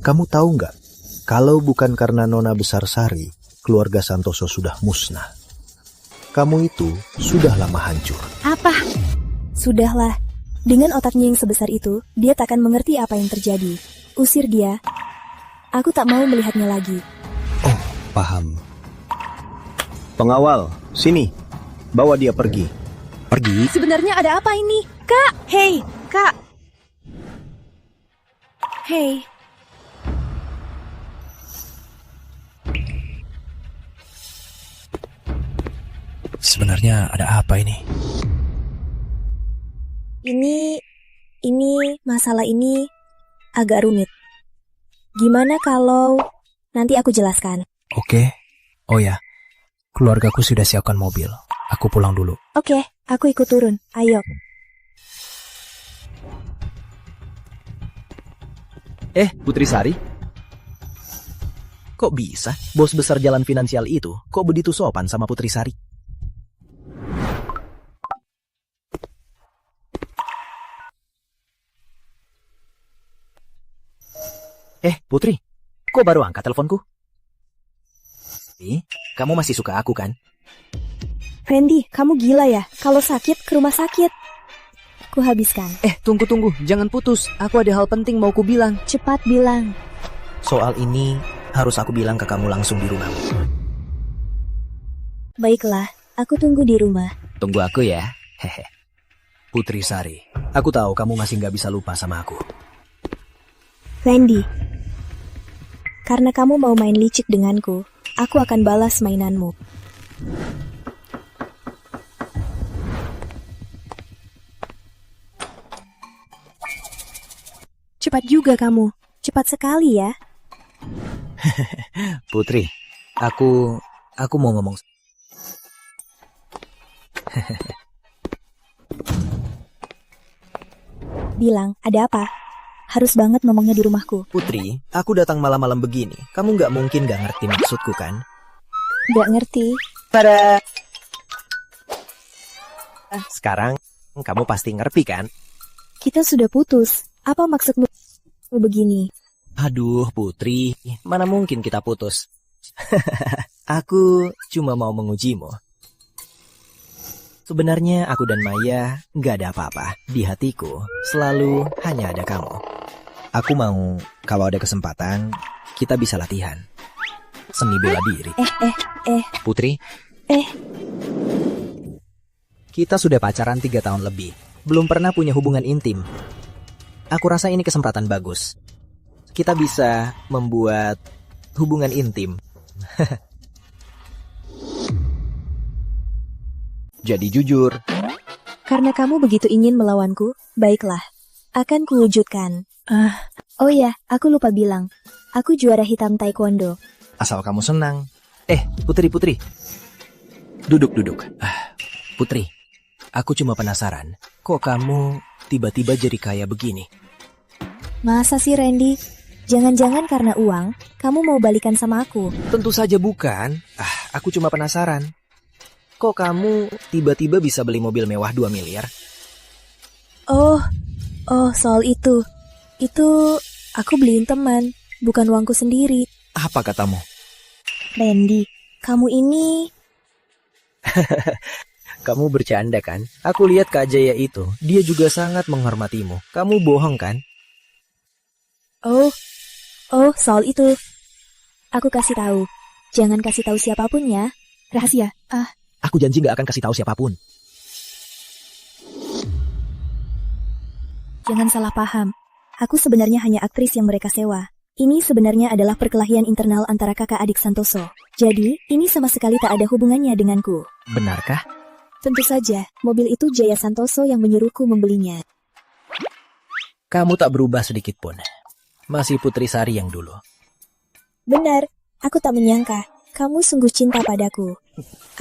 Kamu tahu nggak? Kalau bukan karena Nona Besar Sari, keluarga Santoso sudah musnah. Kamu itu sudah lama hancur. Apa? Sudahlah. Dengan otaknya yang sebesar itu, dia tak akan mengerti apa yang terjadi. Usir dia. Aku tak mau melihatnya lagi. Oh, paham. Pengawal, sini. Bawa dia pergi. Pergi? Sebenarnya ada apa ini? Kak! Hei, Kak! Hei. Sebenarnya ada apa ini? Masalah ini agak rumit. Gimana kalau nanti aku jelaskan? Oke. Oh ya, keluargaku sudah siapkan mobil. Aku pulang dulu. Oke, aku ikut turun. Ayo. Putri Sari? Kok bisa? Bos besar jalan finansial itu kok begitu sopan sama Putri Sari? Putri, kok baru angkat teleponku? Kamu masih suka aku kan? Randy, kamu gila ya? Kalau sakit, ke rumah sakit. Ku habiskan. Tunggu, jangan putus. Aku ada hal penting mau ku bilang. Cepat bilang. Soal ini harus aku bilang ke kamu langsung di rumah. Baiklah, aku tunggu di rumah. Tunggu aku ya. Hehe. Putri Sari, aku tahu kamu masih gak bisa lupa sama aku. Randy, karena kamu mau main licik denganku, aku akan balas mainanmu. Cepat juga kamu. Cepat sekali ya. Putri, aku mau ngomong. Bilang, ada apa? Harus banget ngomongnya di rumahku. Putri, aku datang malam-malam begini. Kamu gak mungkin gak ngerti maksudku kan? Gak ngerti. Sekarang, kamu pasti ngerti kan? Kita sudah putus. Apa maksudmu begini? Aduh, Putri, mana mungkin kita putus? Aku cuma mau mengujimu. Sebenarnya aku dan Maya gak ada apa-apa. Di hatiku selalu hanya ada kamu. Aku mau kalau ada kesempatan kita bisa latihan seni bela diri. Putri. Kita sudah pacaran 3 tahun lebih. Belum pernah punya hubungan intim. Aku rasa ini kesempatan bagus. Kita bisa membuat hubungan intim. Jadi jujur. Karena kamu begitu ingin melawanku, baiklah. Akan kuwujudkan. Oh ya, aku lupa bilang. Aku juara hitam taekwondo. Asal kamu senang. Putri. Duduk. Putri, aku cuma penasaran. Kok kamu tiba-tiba jadi kaya begini? Masa sih, Randy? Jangan-jangan karena uang, kamu mau balikan sama aku? Tentu saja bukan. Aku cuma penasaran. Kok kamu tiba-tiba bisa beli mobil mewah 2 miliar? Oh, soal itu. Itu aku beliin teman, bukan uangku sendiri. Apa katamu? Randy, kamu ini... Kamu bercanda kan? Aku lihat Kak Jaya itu, dia juga sangat menghormatimu. Kamu bohong kan? Oh, soal itu. Aku kasih tahu. Jangan kasih tahu siapapun ya. Rahasia. Aku janji gak akan kasih tahu siapapun. Jangan salah paham. Aku sebenarnya hanya aktris yang mereka sewa. Ini sebenarnya adalah perkelahian internal antara kakak adik Santoso. Jadi, ini sama sekali tak ada hubungannya denganku. Benarkah? Tentu saja, mobil itu Jaya Santoso yang menyuruhku membelinya. Kamu tak berubah sedikit pun. Masih Putri Sari yang dulu. Benar, aku tak menyangka. Kamu sungguh cinta padaku.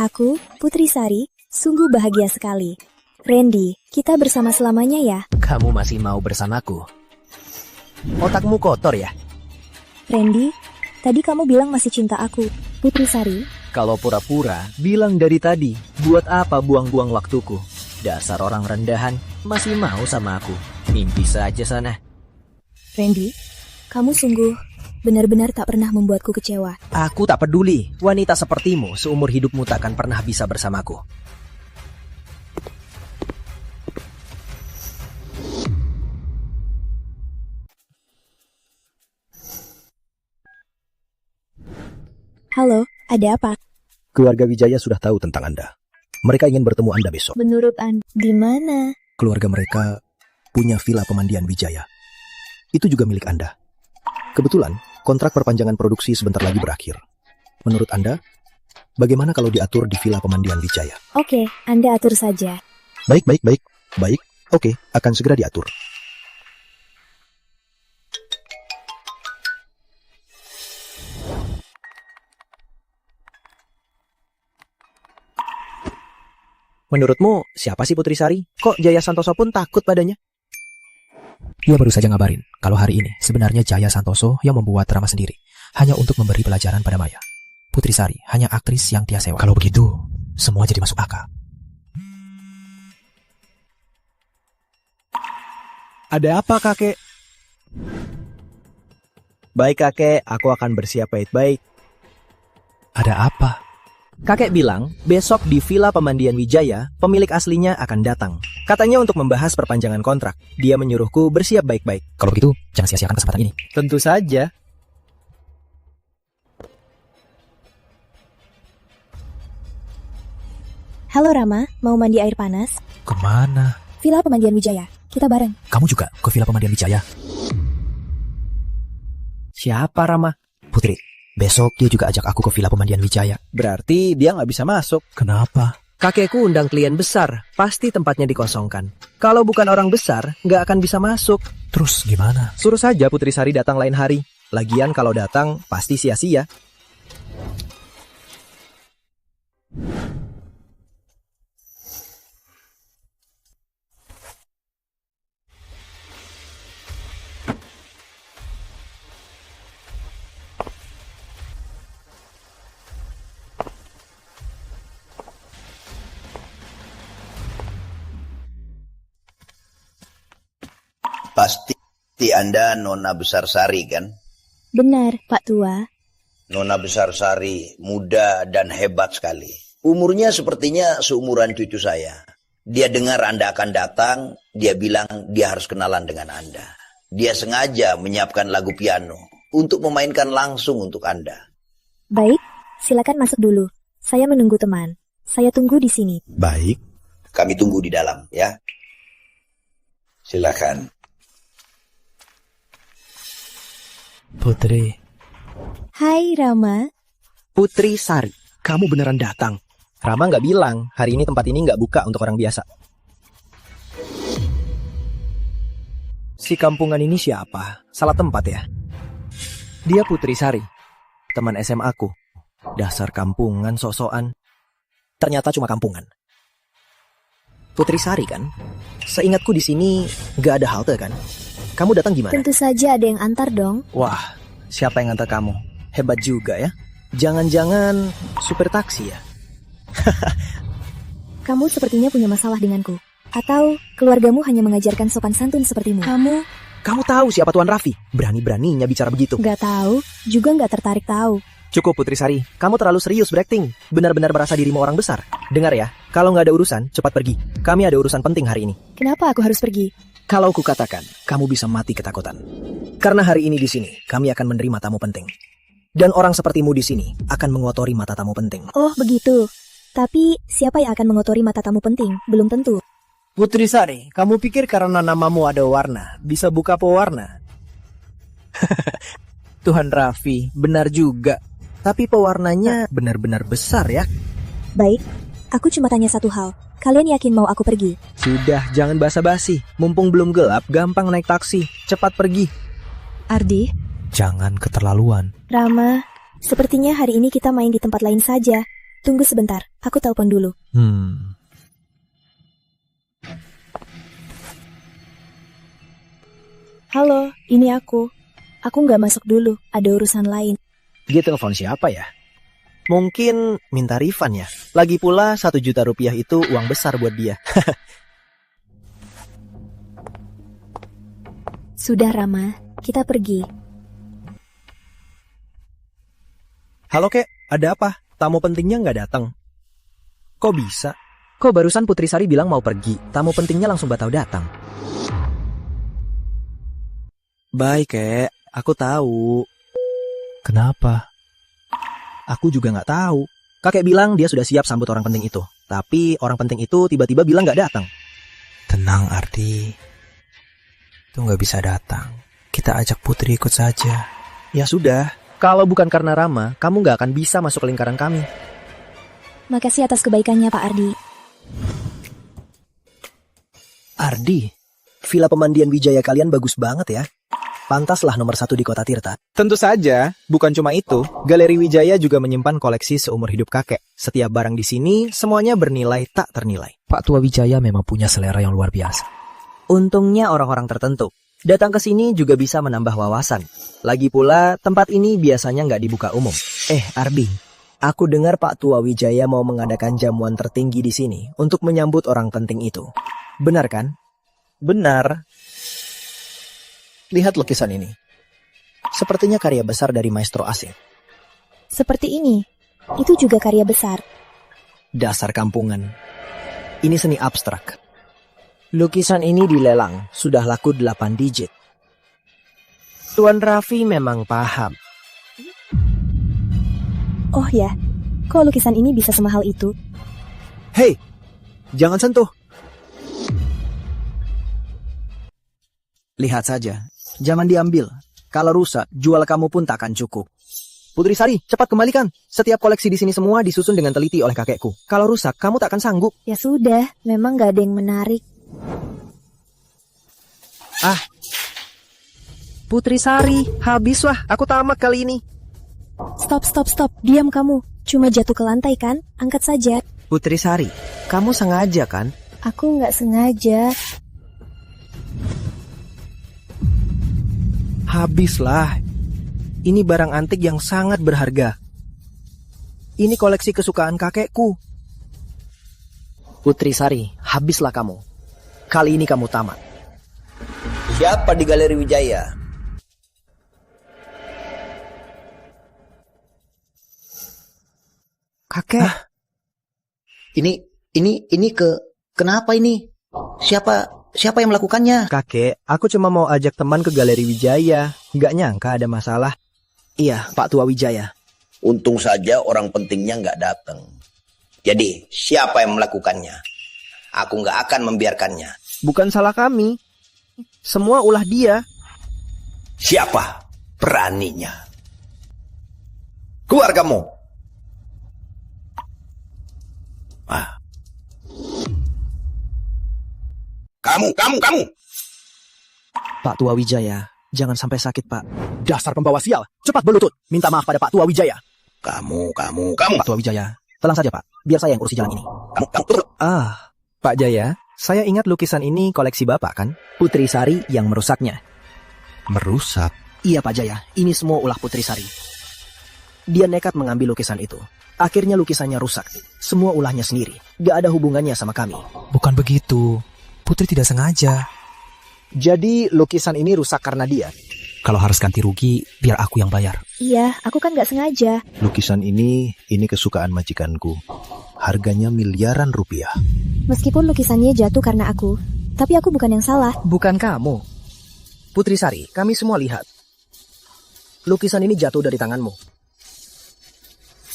Aku, Putri Sari, sungguh bahagia sekali. Randy, kita bersama selamanya ya. Kamu masih mau bersamaku? Otakmu kotor ya? Randy, tadi kamu bilang masih cinta aku. Putri Sari. Kalau pura-pura, bilang dari tadi. Buat apa buang-buang waktuku? Dasar orang rendahan, masih mau sama aku. Mimpi saja sana. Randy, kamu sungguh benar-benar tak pernah membuatku kecewa. Aku tak peduli. Wanita sepertimu seumur hidupmu takkan pernah bisa bersamaku. Halo, ada apa? Keluarga Wijaya sudah tahu tentang Anda. Mereka ingin bertemu Anda besok. Menurut Anda, di mana? Keluarga mereka punya villa pemandian Wijaya. Itu juga milik Anda. Kebetulan, kontrak perpanjangan produksi sebentar lagi berakhir. Menurut Anda, bagaimana kalau diatur di villa pemandian Wijaya? Oke, Anda atur saja. Baik. Oke, akan segera diatur. Menurutmu, siapa sih Putri Sari? Kok Jaya Santoso pun takut padanya? Dia baru saja ngabarin kalau hari ini sebenarnya Jaya Santoso yang membuat drama sendiri, hanya untuk memberi pelajaran pada Maya. Putri Sari hanya aktris yang dia sewa. Kalau begitu, semua jadi masuk akal. Ada apa, kakek? Baik, kakek. Aku akan bersiap baik-baik. Ada apa? Kakek bilang, besok di Villa Pemandian Wijaya, pemilik aslinya akan datang. Katanya untuk membahas perpanjangan kontrak. Dia menyuruhku bersiap baik-baik. Kalau begitu, jangan sia-siakan kesempatan ini. Tentu saja. Halo Rama, mau mandi air panas? Kemana? Villa Pemandian Wijaya, kita bareng. Kamu juga ke Villa Pemandian Wijaya? Siapa Rama? Putri. Besok dia juga ajak aku ke Villa Pemandian Wijaya. Berarti dia nggak bisa masuk. Kenapa? Kakekku undang klien besar, pasti tempatnya dikosongkan. Kalau bukan orang besar, nggak akan bisa masuk. Terus gimana? Suruh saja Putri Sari datang lain hari. Lagian kalau datang, pasti sia-sia. Pasti Anda Nona Besar Sari kan? Benar, Pak Tua. Nona Besar Sari, muda dan hebat sekali. Umurnya sepertinya seumuran cucu saya. Dia dengar Anda akan datang, dia bilang dia harus kenalan dengan Anda. Dia sengaja menyiapkan lagu piano untuk memainkan langsung untuk Anda. Baik, silakan masuk dulu. Saya menunggu teman. Saya tunggu di sini. Baik. Kami tunggu di dalam, ya. Silakan. Putri. Hai Rama. Putri Sari, kamu beneran datang. Rama nggak bilang, hari ini tempat ini nggak buka untuk orang biasa. Si kampungan ini siapa? Salah tempat ya? Dia Putri Sari, teman SMA aku. Dasar kampungan sok-sokan. Ternyata cuma kampungan. Putri Sari kan? Seingatku di sini nggak ada halte kan? kamu datang gimana? Tentu saja ada yang antar dong. Wah, siapa yang antar kamu? Hebat juga ya. Jangan-jangan supir taksi ya? Kamu sepertinya punya masalah denganku. Atau keluargamu hanya mengajarkan sopan santun sepertimu. Kamu tahu siapa Tuan Raffi? Berani-beraninya bicara begitu. Gak tahu, juga gak tertarik tahu. Cukup Putri Sari, kamu terlalu serius berakting. Benar-benar merasa dirimu orang besar. Dengar ya, kalau nggak ada urusan, cepat pergi. Kami ada urusan penting hari ini. Kenapa aku harus pergi? Kalau kukatakan, kamu bisa mati ketakutan. Karena hari ini di sini, kami akan menerima tamu penting. Dan orang sepertimu di sini akan mengotori mata tamu penting. Oh, begitu. Tapi, siapa yang akan mengotori mata tamu penting? Belum tentu. Putri Sari, kamu pikir karena namamu ada warna, bisa buka pewarna? Tuhan Raffi, benar juga. Tapi pewarnanya benar-benar besar ya. Baik, aku cuma tanya satu hal. Kalian yakin mau aku pergi? Sudah, jangan basa-basi. Mumpung belum gelap, gampang naik taksi. Cepat pergi. Ardi? Jangan keterlaluan. Rama, sepertinya hari ini kita main di tempat lain saja. Tunggu sebentar, aku telepon dulu. Halo, ini aku. Aku nggak masuk dulu, ada urusan lain. Dia telepon siapa ya? Mungkin minta refund ya. Lagi pula 1 juta rupiah itu uang besar buat dia. Sudah Rama, kita pergi. Halo Kek, ada apa? Tamu pentingnya nggak datang. Kok bisa? Kok barusan Putri Sari bilang mau pergi, tamu pentingnya langsung batal datang. Baik Kek, aku tahu. Kenapa? Aku juga nggak tahu. Kakek bilang dia sudah siap sambut orang penting itu. Tapi orang penting itu tiba-tiba bilang nggak datang. Tenang Ardi. Itu nggak bisa datang. Kita ajak Putri ikut saja. Ya sudah, kalau bukan karena Rama, kamu nggak akan bisa masuk ke lingkaran kami. Makasih atas kebaikannya Pak Ardi. Ardi, villa pemandian Wijaya kalian bagus banget ya. Pantaslah nomor 1 di kota Tirta. Tentu saja, bukan cuma itu. Galeri Wijaya juga menyimpan koleksi seumur hidup kakek. Setiap barang di sini, semuanya bernilai tak ternilai. Pak Tua Wijaya memang punya selera yang luar biasa. Untungnya orang-orang tertentu. Datang ke sini juga bisa menambah wawasan. Lagi pula, tempat ini biasanya nggak dibuka umum. Ardi, aku dengar Pak Tua Wijaya mau mengadakan jamuan tertinggi di sini untuk menyambut orang penting itu. Benar kan? Benar. Lihat lukisan ini. Sepertinya karya besar dari maestro asing. Seperti ini. Itu juga karya besar. Dasar kampungan. Ini seni abstrak. Lukisan ini dilelang, sudah laku 8 digit. Tuan Raffi memang paham. Oh ya, kok lukisan ini bisa semahal itu? Hei, jangan sentuh. Lihat saja, jangan diambil. Kalau rusak, jual kamu pun takkan cukup. Putri Sari, cepat kembalikan. Setiap koleksi di sini semua disusun dengan teliti oleh kakekku. Kalau rusak, kamu takkan sanggup. Ya sudah, memang gak ada yang menarik. Putri Sari, habis wah, aku tamak kali ini. Stop, diam kamu. Cuma jatuh ke lantai kan? Angkat saja. Putri Sari, kamu sengaja kan? Aku gak sengaja. Habislah. Ini barang antik yang sangat berharga. Ini koleksi kesukaan kakekku. Putri Sari, habislah kamu. Kali ini kamu tamat. Siapa di Galeri Wijaya? Kakek. Kenapa ini? Siapa yang melakukannya? Kakek, aku cuma mau ajak teman ke Galeri Wijaya. Nggak nyangka ada masalah. Iya, Pak Tua Wijaya. Untung saja orang pentingnya nggak datang. Jadi, siapa yang melakukannya? Aku nggak akan membiarkannya. Bukan salah kami. Semua ulah dia. Siapa beraninya? Keluar kamu! Kamu! Pak Tua Wijaya, jangan sampai sakit, Pak. Dasar pembawa sial. Cepat berlutut. Minta maaf pada Pak Tua Wijaya. Kamu. Pak Tua Wijaya, tenang saja, Pak. Biar saya yang urusi jalan ini. Pak Jaya, saya ingat lukisan ini koleksi Bapak kan? Putri Sari yang merusaknya. Merusak? Iya Pak Jaya, ini semua ulah Putri Sari. Dia nekat mengambil lukisan itu. Akhirnya lukisannya rusak. Semua ulahnya sendiri. Gak ada hubungannya sama kami. Bukan begitu. Putri tidak sengaja. Jadi lukisan ini rusak karena dia? Kalau harus ganti rugi, biar aku yang bayar. Iya, aku kan gak sengaja. Lukisan ini kesukaan majikanku. Harganya miliaran rupiah. Meskipun lukisannya jatuh karena aku, tapi aku bukan yang salah. Bukan kamu. Putri Sari, kami semua lihat. Lukisan ini jatuh dari tanganmu.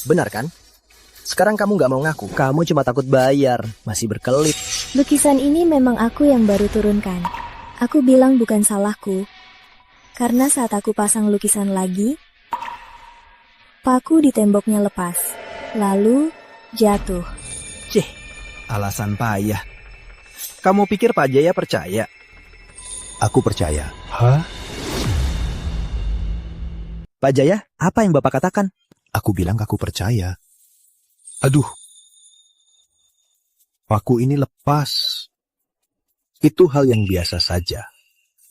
Benar kan? Sekarang kamu gak mau ngaku. Kamu cuma takut bayar. Masih berkelit. Lukisan ini memang aku yang baru turunkan. Aku bilang bukan salahku. Karena saat aku pasang lukisan lagi, paku di temboknya lepas. Lalu jatuh. Cih, alasan payah. Kamu pikir Pak Jaya percaya? Aku percaya. Hah? Pak Jaya, apa yang Bapak katakan? Aku bilang aku percaya. Aduh. Paku ini lepas. Itu hal yang biasa saja.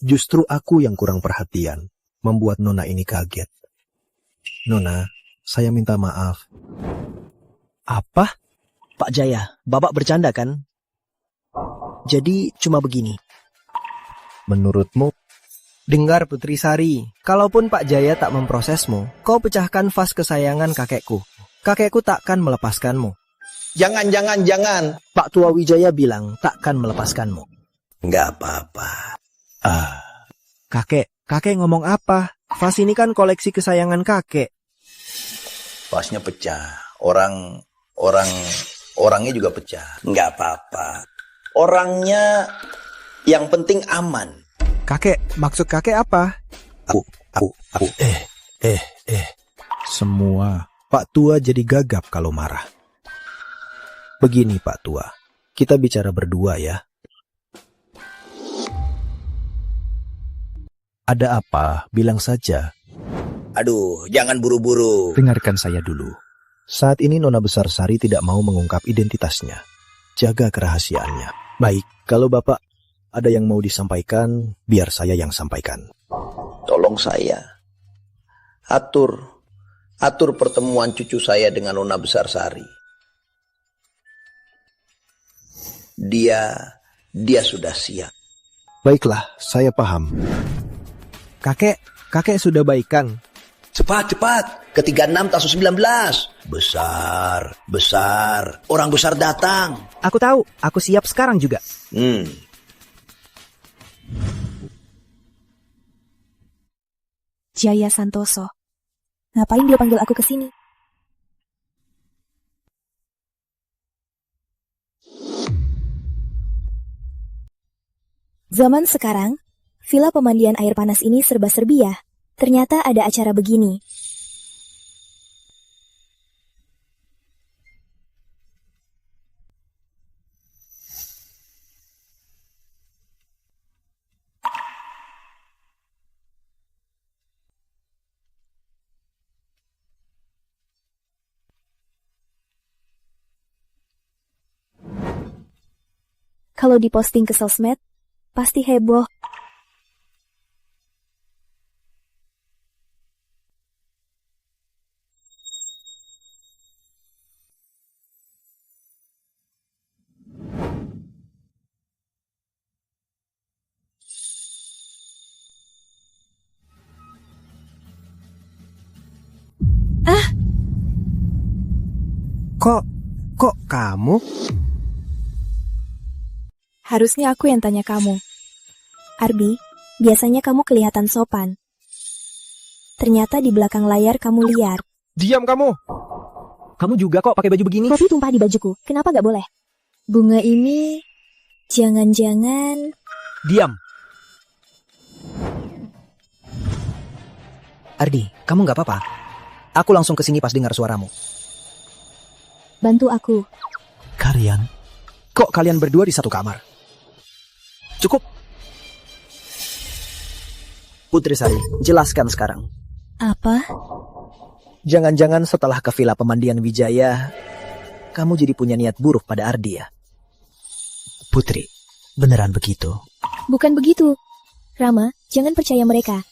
Justru aku yang kurang perhatian, membuat Nona ini kaget. Nona, saya minta maaf. Apa? Pak Jaya, Bapak bercanda kan? Jadi cuma begini. Menurutmu? Dengar Putri Sari, kalaupun Pak Jaya tak memprosesmu, kau pecahkan vas kesayangan kakekku. Kakekku takkan melepaskanmu. Jangan. Pak Tua Wijaya bilang takkan melepaskanmu. Nggak apa-apa. Kakek ngomong apa? Vas ini kan koleksi kesayangan kakek. Vasnya pecah. Orangnya juga pecah. Nggak apa-apa. Orangnya yang penting aman. Kakek, maksud kakek apa? Aku. Semua Pak Tua jadi gagap kalau marah. Begini Pak Tua, kita bicara berdua ya. Ada apa? Bilang saja. Aduh, jangan buru-buru. Dengarkan saya dulu. Saat ini Nona Besar Sari tidak mau mengungkap identitasnya. Jaga kerahasiaannya. Baik, kalau Bapak ada yang mau disampaikan, biar saya yang sampaikan. Tolong saya. Atur pertemuan cucu saya dengan Nona Besar Sari. Dia sudah siap. Baiklah, saya paham. Kakek sudah baikan. Cepat. Ke-36 Tasu 19. Besar. Orang besar datang. Aku tahu, aku siap sekarang juga. Jaya Santoso. Ngapain dia panggil aku ke sini? Zaman sekarang, villa pemandian air panas ini serba-serbi ya. Ternyata ada acara begini. Kalau diposting ke sosmed, pasti heboh. Kok kamu? Harusnya aku yang tanya kamu. Arbi, biasanya kamu kelihatan sopan. Ternyata di belakang layar kamu liar. Diam kamu! Kamu juga kok pakai baju begini? Kopi tumpah di bajuku, kenapa gak boleh? Bunga ini, jangan-jangan... Diam! Ardi, kamu gak apa-apa? Aku langsung kesini pas dengar suaramu. Bantu aku. Kalian? Kok kalian berdua di satu kamar? Cukup. Putri Sari, jelaskan sekarang. Apa? Jangan-jangan setelah ke villa pemandian Wijaya, kamu jadi punya niat buruk pada Ardi ya? Putri, beneran begitu? Bukan begitu. Rama, Jangan percaya mereka.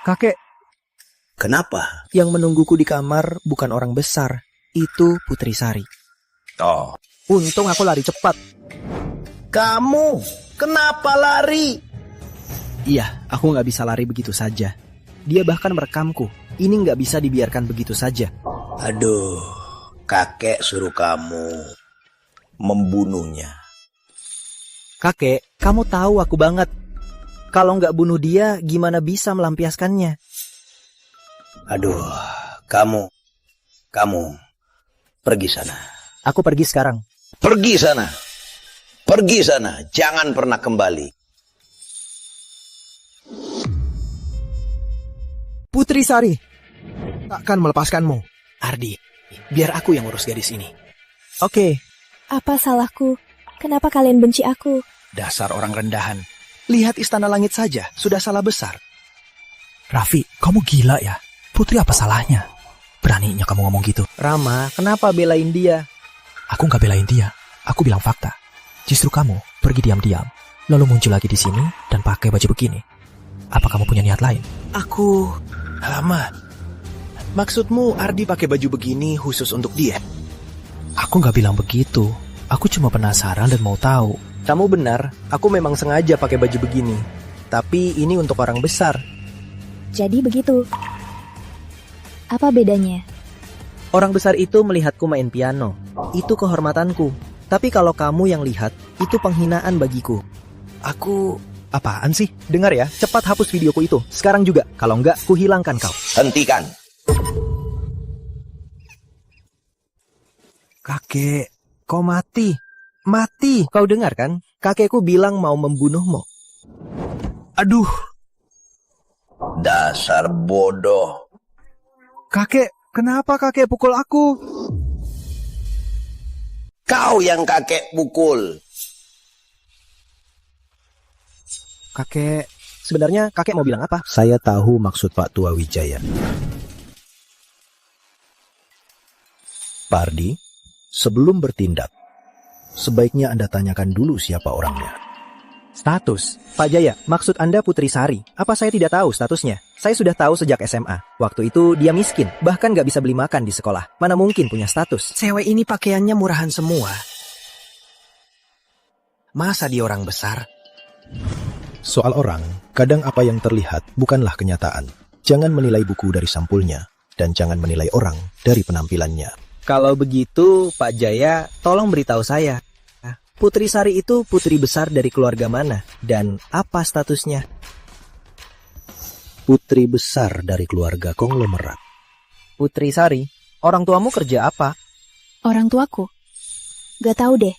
Kakek, Kenapa? Yang menungguku di kamar bukan orang besar, itu Putri Sari. Oh. Untung aku lari cepat. Kamu, kenapa lari? Iya, aku nggak bisa lari begitu saja. Dia bahkan merekamku. Ini nggak bisa dibiarkan begitu saja. Aduh, kakek suruh kamu membunuhnya. Kakek, kamu tahu aku banget. Kalau nggak bunuh dia, gimana bisa melampiaskannya? Aduh, kamu pergi sana. Aku pergi sekarang. Pergi sana, jangan pernah kembali. Putri Sari, takkan melepaskanmu. Ardi, biar aku yang urus gadis ini. Oke. Apa salahku? Kenapa kalian benci aku? Dasar orang rendahan. Lihat istana langit saja, sudah salah besar. Raffi, kamu gila ya? Putri apa salahnya? Beraninya kamu ngomong gitu. Rama, kenapa belain dia? Aku nggak belain dia. Aku bilang fakta. Justru kamu pergi diam-diam, lalu muncul lagi di sini dan pakai baju begini. Apa kamu punya niat lain? Aku... Lama. Maksudmu Ardi pakai baju begini khusus untuk dia? Aku nggak bilang begitu. Aku cuma penasaran dan mau tahu. Kamu benar, aku memang sengaja pakai baju begini. Tapi ini untuk orang besar. Jadi begitu. Apa bedanya? Orang besar itu melihatku main piano. Itu kehormatanku. Tapi kalau kamu yang lihat, itu penghinaan bagiku. Aku... Apaan sih? Dengar ya, cepat hapus videoku itu. Sekarang juga, kalau enggak, kuhilangkan kau. Hentikan. Kakek, kau mati. Mati. Kau dengar kan? Kakekku bilang mau membunuhmu. Aduh. Dasar bodoh. Kakek, kenapa kakek pukul aku? Kau yang kakek pukul. Kakek, sebenarnya kakek mau bilang apa? Saya tahu maksud Pak Tua Wijaya. Pak Ardi, sebelum bertindak, sebaiknya Anda tanyakan dulu siapa orangnya. Status? Pak Jaya, maksud Anda Putri Sari. Apa saya tidak tahu statusnya? Saya sudah tahu sejak SMA. Waktu itu dia miskin, bahkan gak bisa beli makan di sekolah. Mana mungkin punya status? Cewek ini pakaiannya murahan semua. Masa dia orang besar? Soal orang, kadang apa yang terlihat bukanlah kenyataan. Jangan menilai buku dari sampulnya, dan jangan menilai orang dari penampilannya. Kalau begitu, Pak Jaya, tolong beritahu saya. Putri Sari itu putri besar dari keluarga mana? Dan apa statusnya? Putri besar dari keluarga konglomerat. Putri Sari, orang tuamu kerja apa? Orang tuaku? Gak tahu deh.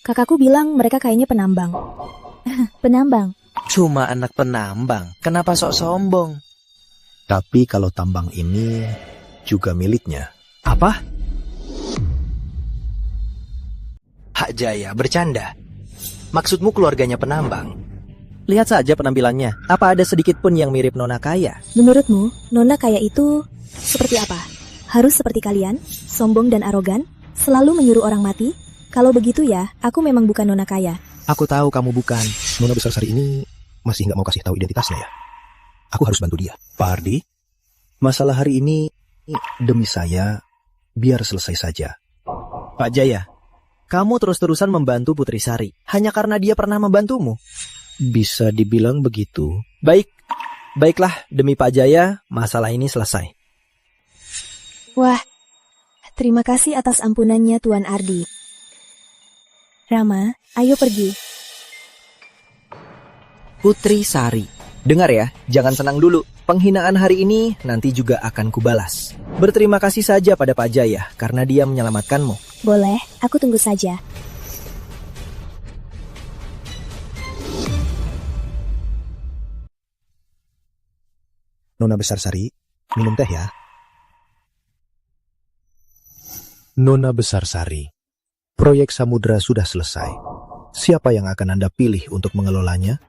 Kakakku bilang mereka kayaknya penambang. Penambang? Cuma anak penambang. Kenapa sok sombong? Tapi kalau tambang ini juga miliknya. Apa? Hak Jaya, bercanda. Maksudmu keluarganya penambang? Lihat saja penampilannya. Apa ada sedikit pun yang mirip Nona Kaya? Menurutmu, Nona Kaya itu seperti apa? Harus seperti kalian? Sombong dan arogan? Selalu menyuruh orang mati? Kalau begitu ya, aku memang bukan Nona Kaya. Aku tahu kamu bukan. Nona besar Sari ini masih nggak mau kasih tahu identitasnya ya? Aku harus bantu dia. Pak Ardi, masalah hari ini demi saya, biar selesai saja. Pak Jaya, kamu terus-terusan membantu Putri Sari hanya karena dia pernah membantumu. Bisa dibilang begitu. Baiklah, demi Pak Jaya, masalah ini selesai. Wah, terima kasih atas ampunannya Tuan Ardi. Rama, ayo pergi. Putri Sari, dengar ya, jangan senang dulu. Penghinaan hari ini nanti juga akan kubalas. Berterima kasih saja pada Pak Jaya karena dia menyelamatkanmu. Boleh, aku tunggu saja. Nona besar Sari, minum teh ya. Nona besar Sari, proyek Samudra sudah selesai. Siapa yang akan Anda pilih untuk mengelolanya?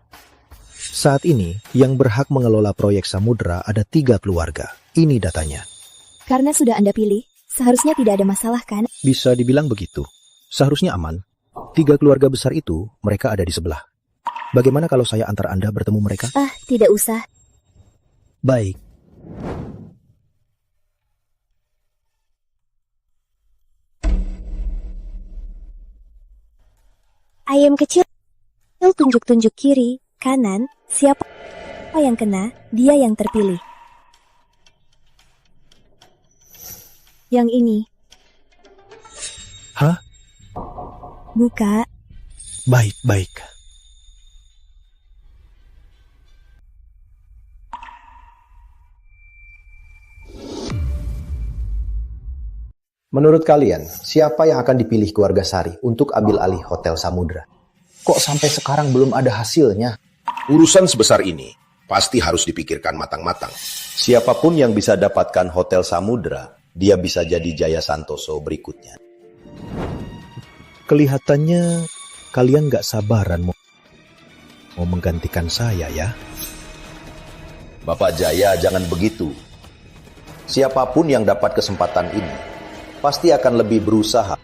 Saat ini, yang berhak mengelola proyek Samudra ada 3 keluarga. Ini datanya. Karena sudah Anda pilih, seharusnya tidak ada masalah kan? Bisa dibilang begitu. Seharusnya aman. 3 keluarga besar itu, mereka ada di sebelah. Bagaimana kalau saya antar Anda bertemu mereka? Tidak usah. Baik. Ayam kecil tunjuk-tunjuk kiri, kanan, siapa yang kena, dia yang terpilih. Yang ini. Hah? Buka. Baik. Menurut kalian, siapa yang akan dipilih keluarga Sari untuk ambil alih Hotel Samudra? Kok sampai sekarang belum ada hasilnya? Urusan sebesar ini pasti harus dipikirkan matang-matang. Siapapun yang bisa dapatkan Hotel Samudra, dia bisa jadi Jaya Santoso berikutnya. Kelihatannya kalian gak sabaran mau menggantikan saya ya. Bapak Jaya, jangan begitu. Siapapun yang dapat kesempatan ini, pasti akan lebih berusaha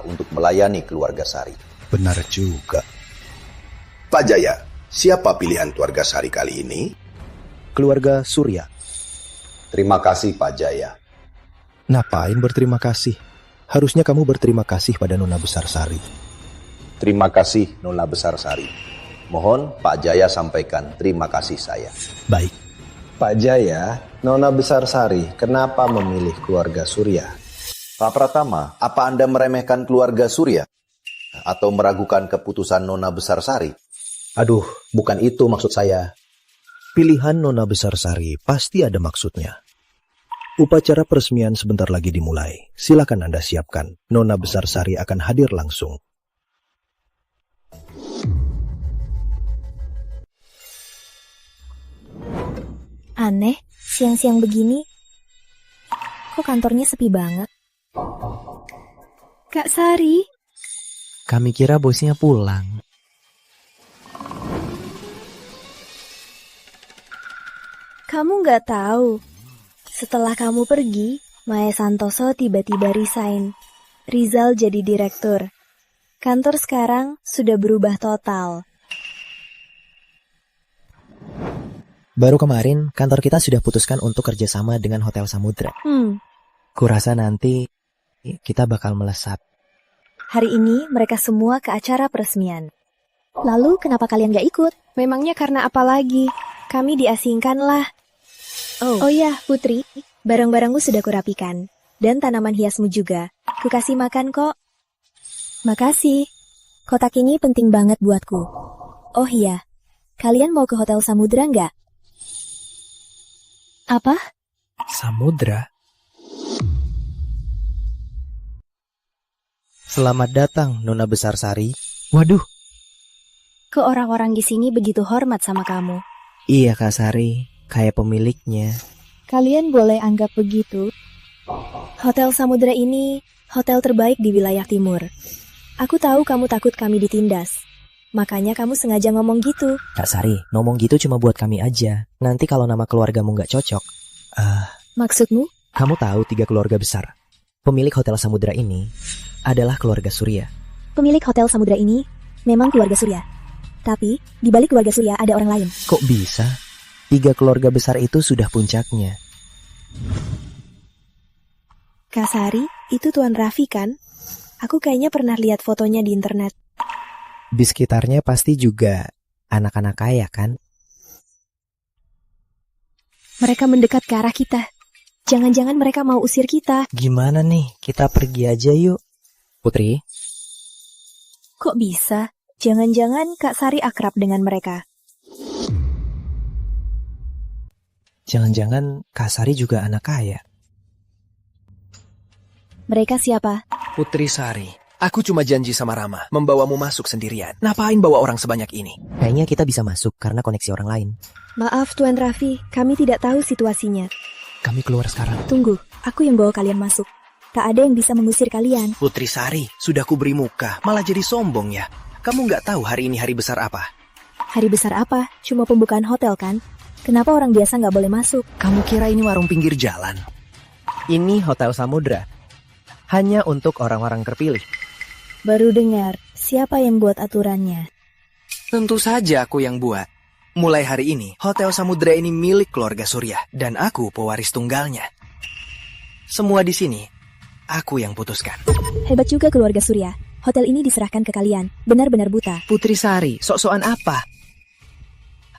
untuk melayani keluarga Sari. Benar juga. Pak Jaya, siapa pilihan keluarga Sari kali ini? Keluarga Surya. Terima kasih Pak Jaya. Ngapain berterima kasih? Harusnya kamu berterima kasih pada Nona Besar Sari. Terima kasih Nona Besar Sari. Mohon Pak Jaya sampaikan terima kasih saya. Baik. Pak Jaya, Nona Besar Sari, kenapa memilih keluarga Surya? Pak Pratama, apa Anda meremehkan keluarga Surya? Atau meragukan keputusan Nona Besar Sari? Aduh, bukan itu maksud saya. Pilihan Nona Besar Sari pasti ada maksudnya. Upacara peresmian sebentar lagi dimulai. Silakan Anda siapkan. Nona Besar Sari akan hadir langsung. Aneh, siang-siang begini. Kok kantornya sepi banget? Kak Sari. Kami kira bosnya pulang. Kamu nggak tahu, setelah kamu pergi, Maya Santoso tiba-tiba resign. Rizal jadi direktur. Kantor sekarang sudah berubah total. Baru kemarin, kantor kita sudah putuskan untuk kerjasama dengan Hotel Samudra. Kurasa nanti kita bakal melesat. Hari ini mereka semua ke acara peresmian. Lalu kenapa kalian gak ikut? Memangnya karena apa lagi? Kami diasingkan lah. Oh ya, Putri, barang-barangmu sudah kurapikan. Dan tanaman hiasmu juga. Kukasih makan kok. Makasih. Kotak ini penting banget buatku. Oh iya, kalian mau ke Hotel Samudra nggak? Apa? Samudra? Selamat datang, Nona Besar Sari. Waduh. Ke orang-orang di sini begitu hormat sama kamu. Iya, Kak Sari. Kayak pemiliknya. Kalian boleh anggap begitu. Hotel Samudra ini hotel terbaik di wilayah timur. Aku tahu kamu takut kami ditindas. Makanya kamu sengaja ngomong gitu. Kak Sari, ngomong gitu cuma buat kami aja. Nanti kalau nama keluargamu nggak cocok. Maksudmu? Kamu tahu 3 keluarga besar. Pemilik Hotel Samudra ini adalah keluarga Surya. Pemilik Hotel Samudra ini memang keluarga Surya. Tapi, di balik keluarga Surya ada orang lain. Kok bisa? 3 keluarga besar itu sudah puncaknya. Kak Sari, itu Tuan Raffi kan? Aku kayaknya pernah lihat fotonya di internet. Di sekitarnya pasti juga anak-anak kaya kan? Mereka mendekat ke arah kita. Jangan-jangan mereka mau usir kita. Gimana nih? Kita pergi aja yuk. Putri? Kok bisa? Jangan-jangan Kak Sari akrab dengan mereka. Jangan-jangan Kak Sari juga anak kaya. Mereka siapa? Putri Sari. Aku cuma janji sama Rama, membawamu masuk sendirian. Ngapain bawa orang sebanyak ini? Kayaknya kita bisa masuk karena koneksi orang lain. Maaf Tuan Raffi, kami tidak tahu situasinya. Kami keluar sekarang. Tunggu, aku yang bawa kalian masuk. Tak ada yang bisa mengusir kalian. Putri Sari, sudah kuberi muka, malah jadi sombong ya. Kamu nggak tahu hari ini hari besar apa? Hari besar apa? Cuma pembukaan hotel kan? Kenapa orang biasa nggak boleh masuk? Kamu kira ini warung pinggir jalan? Ini Hotel Samudra. Hanya untuk orang-orang terpilih. Baru dengar, Siapa yang buat aturannya? Tentu saja aku yang buat. Mulai hari ini, Hotel Samudra ini milik keluarga Surya, dan aku pewaris tunggalnya. Semua di sini, aku yang putuskan. Hebat juga keluarga Surya. Hotel ini diserahkan ke kalian. Benar-benar buta. Putri Sari, sok-sokan apa?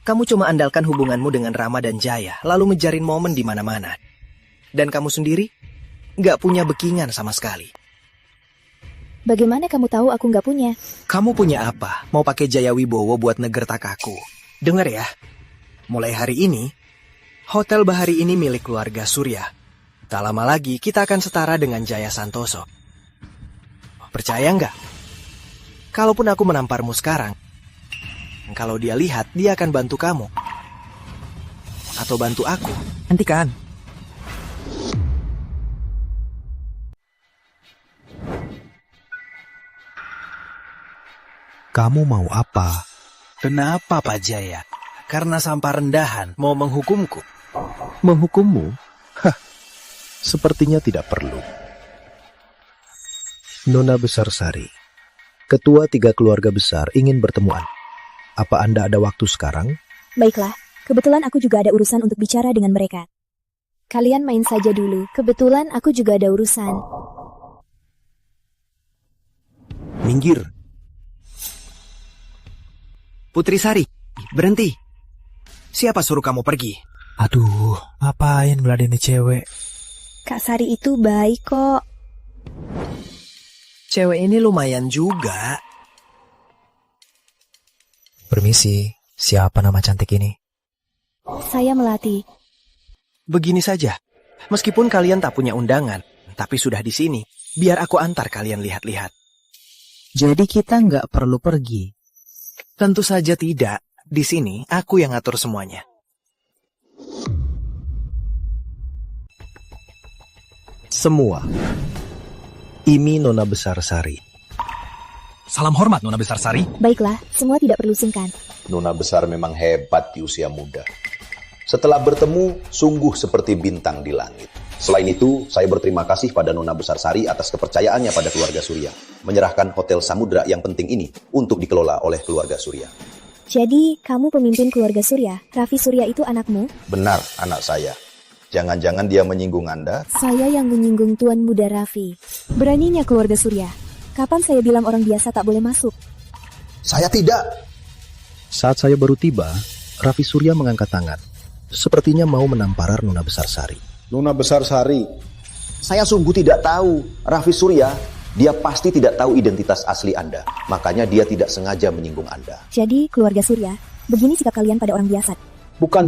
Kamu cuma andalkan hubunganmu dengan Rama dan Jaya, lalu ngejarin momen di mana-mana. Dan kamu sendiri, nggak punya backingan sama sekali. Bagaimana kamu tahu aku nggak punya? Kamu punya apa? Mau pakai Jaya Wibowo buat negertak aku? Dengar ya, mulai hari ini, Hotel Bahari ini milik keluarga Surya. Tak lama lagi kita akan setara dengan Jaya Santoso. Percaya nggak? Kalaupun aku menamparmu sekarang, kalau dia lihat, dia akan bantu kamu. Atau bantu aku. Hentikan. Kamu mau apa? Kenapa Pak Jaya? Karena sampah rendahan mau menghukumku. Menghukummu? Hah, sepertinya tidak perlu. Nona Besar Sari, ketua 3 keluarga besar ingin bertemuan. Apa Anda ada waktu sekarang? Baiklah, kebetulan aku juga ada urusan untuk bicara dengan mereka. Kalian main saja dulu, kebetulan aku juga ada urusan. Minggir. Putri Sari, berhenti. Siapa suruh kamu pergi? Aduh, ngapain ngeladenin cewek? Kak Sari itu baik kok. Cewek ini lumayan juga. Permisi, siapa nama cantik ini? Saya Melati. Begini saja, meskipun kalian tak punya undangan, tapi sudah di sini, biar aku antar kalian lihat-lihat. Jadi kita nggak perlu pergi? Tentu saja tidak. Di sini, aku yang ngatur semuanya. Semua. Ini Nona Besar Sari. Salam hormat, Nona Besar Sari. Baiklah, semua tidak perlu sungkan. Nona Besar memang hebat di usia muda. Setelah bertemu, sungguh seperti bintang di langit. Selain itu, saya berterima kasih pada Nona Besar Sari atas kepercayaannya pada keluarga Surya, menyerahkan Hotel Samudra yang penting ini untuk dikelola oleh keluarga Surya. Jadi, kamu pemimpin keluarga Surya? Raffi Surya itu anakmu? Benar, anak saya. Jangan-jangan dia menyinggung Anda? Saya yang menyinggung Tuan Muda Raffi. Beraninya keluarga Surya. Kapan saya bilang orang biasa tak boleh masuk? Saya tidak. Saat saya baru tiba, Raffi Surya mengangkat tangan. Sepertinya mau menampar Nona Besar Sari. Nona Besar Sari, saya sungguh tidak tahu. Raffi Surya, dia pasti tidak tahu identitas asli Anda. Makanya dia tidak sengaja menyinggung Anda. Jadi, keluarga Surya, begini sikap kalian pada orang biasa? Bukan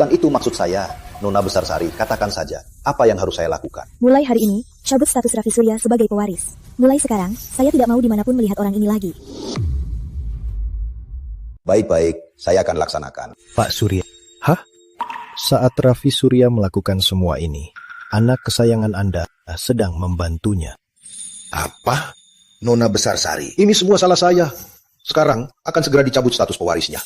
itu maksud saya. Nona Besar Sari, katakan saja, apa yang harus saya lakukan? Mulai hari ini, cabut status Raffi Surya sebagai pewaris. Mulai sekarang, saya tidak mau dimanapun melihat orang ini lagi. Baik-baik, saya akan laksanakan. Pak Surya. Hah? Saat Raffi Surya melakukan semua ini, anak kesayangan Anda sedang membantunya. Apa? Nona Besar Sari, ini semua salah saya. Sekarang akan segera dicabut status pewarisnya.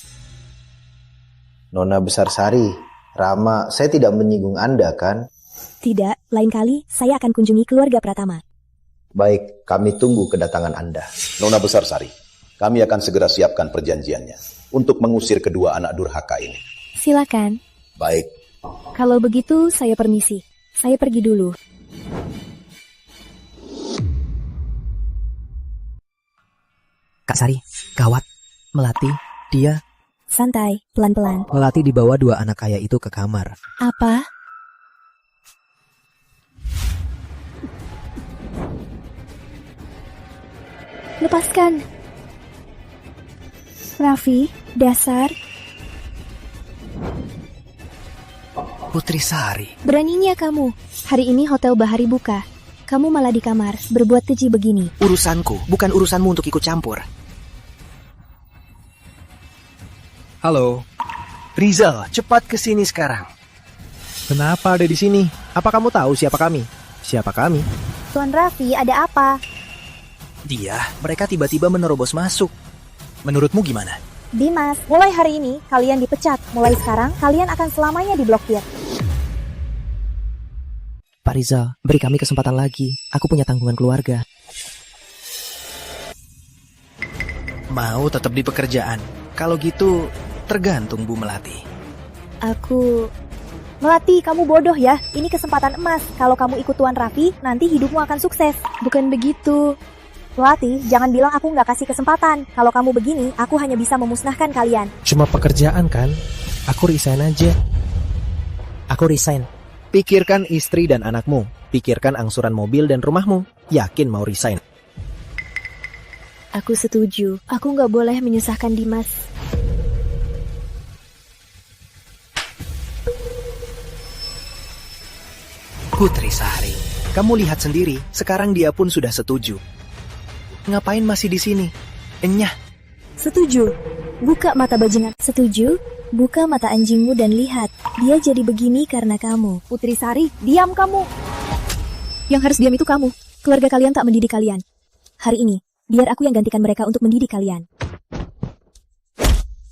Nona Besar Sari, Rama, saya tidak menyinggung Anda kan? Tidak, lain kali saya akan kunjungi keluarga Pratama. Baik, kami tunggu kedatangan Anda. Nona Besar Sari, kami akan segera siapkan perjanjiannya untuk mengusir kedua anak durhaka ini. Silakan. Baik. Kalau begitu, saya permisi. Saya pergi dulu. Kak Sari, gawat. Melati, dia... Santai, pelan-pelan. Melati dibawa 2 anak kaya itu ke kamar. Apa? Lepaskan. Raffi, dasar. Putri Sari. Beraninya kamu. Hari ini Hotel Bahari buka. Kamu malah di kamar, berbuat keji begini. Urusanku, bukan urusanmu untuk ikut campur. Halo. Rizal, cepat ke sini sekarang. Kenapa ada di sini? Apa kamu tahu siapa kami? Siapa kami? Tuan Raffi, ada apa? Mereka tiba-tiba menerobos masuk. Menurutmu gimana? Dimas, mulai hari ini kalian dipecat. Mulai sekarang kalian akan selamanya diblokir. Pak Rizal, beri kami kesempatan lagi. Aku punya tanggungan keluarga. Mau tetap di pekerjaan. Kalau gitu, tergantung Bu Melati. Melati, kamu bodoh ya. Ini kesempatan emas. Kalau kamu ikut Tuan Raffi, nanti hidupmu akan sukses. Bukan begitu. Melati, jangan bilang aku nggak kasih kesempatan. Kalau kamu begini, aku hanya bisa memusnahkan kalian. Cuma pekerjaan kan? Aku resign aja. Aku resign. Pikirkan istri dan anakmu. Pikirkan angsuran mobil dan rumahmu. Yakin mau resign? Aku setuju. Aku nggak boleh menyusahkan Dimas. Putri Sari, kamu lihat sendiri, sekarang dia pun sudah setuju. Ngapain masih di sini? Enyah. Setuju. Buka mata bajingan. Setuju. Buka mata anjingmu dan lihat. Dia jadi begini karena kamu. Putri Sari, diam kamu. Yang harus diam itu kamu. Keluarga kalian tak mendidik kalian. Hari ini, biar aku yang gantikan mereka untuk mendidik kalian.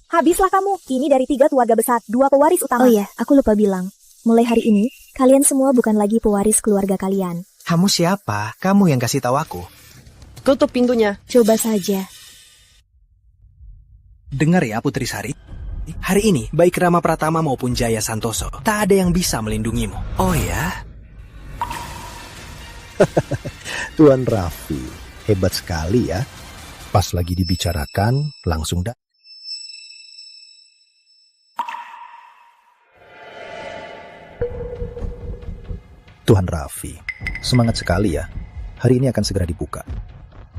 Habislah kamu. Ini dari 3 keluarga besar, 2 pewaris utama. Oh iya, aku lupa bilang. Mulai hari ini, kalian semua bukan lagi pewaris keluarga kalian. Kamu siapa? Kamu yang kasih tahu aku. Tutup pintunya. Coba saja. Dengar ya Putri Sari. Hari ini, baik Rama Pratama maupun Jaya Santoso, tak ada yang bisa melindungimu. Oh ya? Tuan Raffi, hebat sekali ya. Pas lagi dibicarakan, langsung Tuan Raffi, semangat sekali ya. Hari ini akan segera dibuka.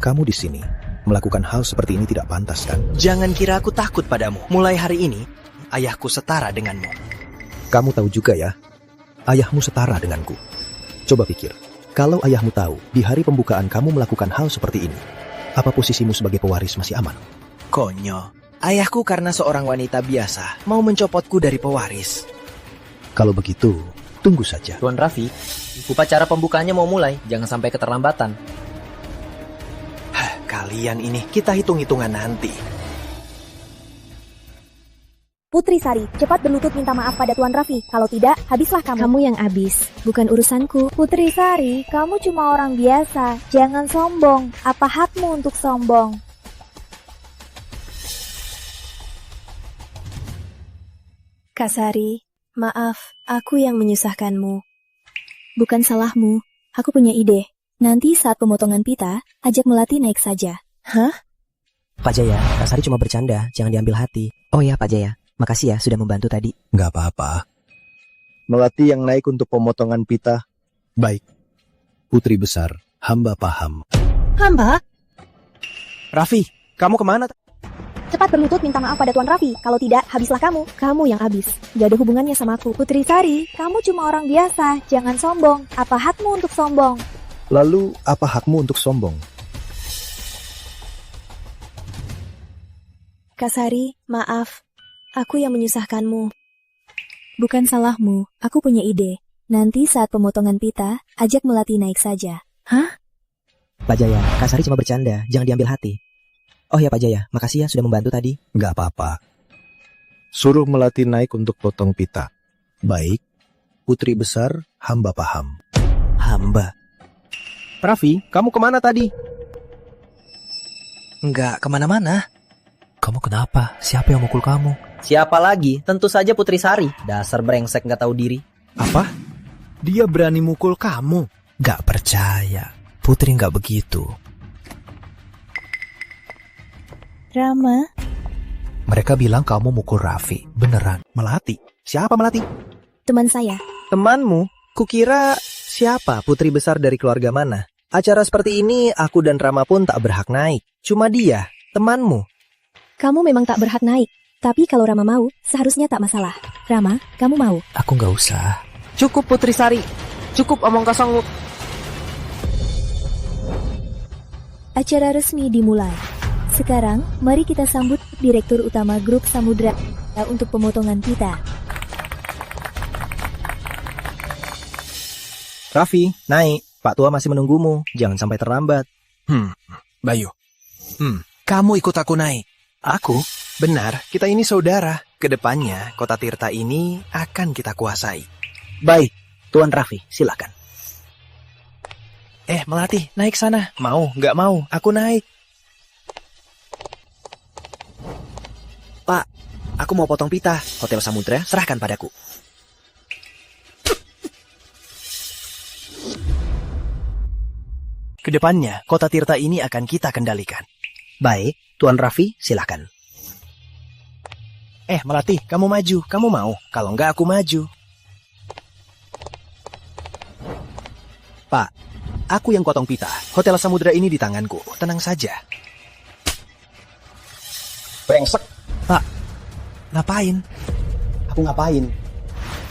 Kamu di sini melakukan hal seperti ini tidak pantas kan? Jangan kira aku takut padamu. Mulai hari ini, ayahku setara denganmu. Kamu tahu juga ya, ayahmu setara denganku. Coba pikir, kalau ayahmu tahu di hari pembukaan kamu melakukan hal seperti ini, apa posisimu sebagai pewaris masih aman? Konyol. Ayahku karena seorang wanita biasa mau mencopotku dari pewaris. Kalau begitu, tunggu saja. Tuan Raffi, upacara pembukaannya mau mulai. Jangan sampai keterlambatan. Kalian ini, kita hitung-hitungan nanti. Putri Sari, cepat berlutut minta maaf pada Tuan Raffi. Kalau tidak, habislah kamu. Kamu yang habis, bukan urusanku. Putri Sari, kamu cuma orang biasa. Jangan sombong. Apa hakmu untuk sombong? Kak Sari, maaf, aku yang menyusahkanmu. Bukan salahmu. Aku punya ide. Nanti saat pemotongan pita, ajak Melati naik saja. Hah? Pak Jaya, Kak Sari cuma bercanda, jangan diambil hati. Oh ya Pak Jaya, makasih ya sudah membantu tadi. Nggak apa-apa. Melati yang naik untuk pemotongan pita. Baik. Putri besar, hamba paham. Hamba? Raffi, kamu kemana? Cepat berlutut minta maaf pada Tuan Raffi. Kalau tidak, habislah kamu. Kamu yang habis. Gak ada hubungannya sama aku. Putri Sari, kamu cuma orang biasa. Jangan sombong. Apa hakmu untuk sombong? Lalu, apa hakmu untuk sombong? Kak Sari, maaf. Aku yang menyusahkanmu. Bukan salahmu. Aku punya ide. Nanti saat pemotongan pita, ajak Melati naik saja. Hah? Pak Jaya, Kak Sari cuma bercanda, jangan diambil hati. Oh ya Pak Jaya, makasih ya sudah membantu tadi. Nggak apa-apa. Suruh Melati naik untuk potong pita. Baik. Putri besar, hamba paham. Hamba? Raffi, kamu kemana tadi? Enggak kemana-mana. Kamu kenapa? Siapa yang mukul kamu? Siapa lagi? Tentu saja Putri Sari. Dasar brengsek nggak tahu diri. Apa? Dia berani mukul kamu? Gak percaya. Putri gak begitu. Rama? Mereka bilang kamu mukul Raffi. Beneran? Melati? Siapa Melati? Teman saya. Temanmu? Kukira siapa putri besar dari keluarga mana? Acara seperti ini aku dan Rama pun tak berhak naik. Cuma dia, temanmu. Kamu memang tak berhak naik. Tapi kalau Rama mau, seharusnya tak masalah. Rama, kamu mau? Aku gak usah. Cukup Putri Sari. Cukup omong kosong. Acara resmi dimulai. Sekarang, mari kita sambut Direktur Utama Grup Samudra untuk pemotongan pita. Raffi, naik. Pak Tua masih menunggumu. Jangan sampai terlambat. Bayu. Kamu ikut aku naik. Aku? Benar, kita ini saudara. Kedepannya, kota Tirta ini akan kita kuasai. Baik, Tuan Raffi, silakan. Melati, naik sana. Mau, nggak mau, aku naik. Pak, aku mau potong pita. Hotel Samudra, serahkan padaku. Kedepannya, kota Tirta ini akan kita kendalikan. Baik, Tuan Raffi, silakan. Melati, kamu maju. Kamu mau? Kalau enggak, aku maju. Pak, aku yang potong pita. Hotel Samudra ini di tanganku. Tenang saja. Brengsek. Pak, ngapain? Aku ngapain?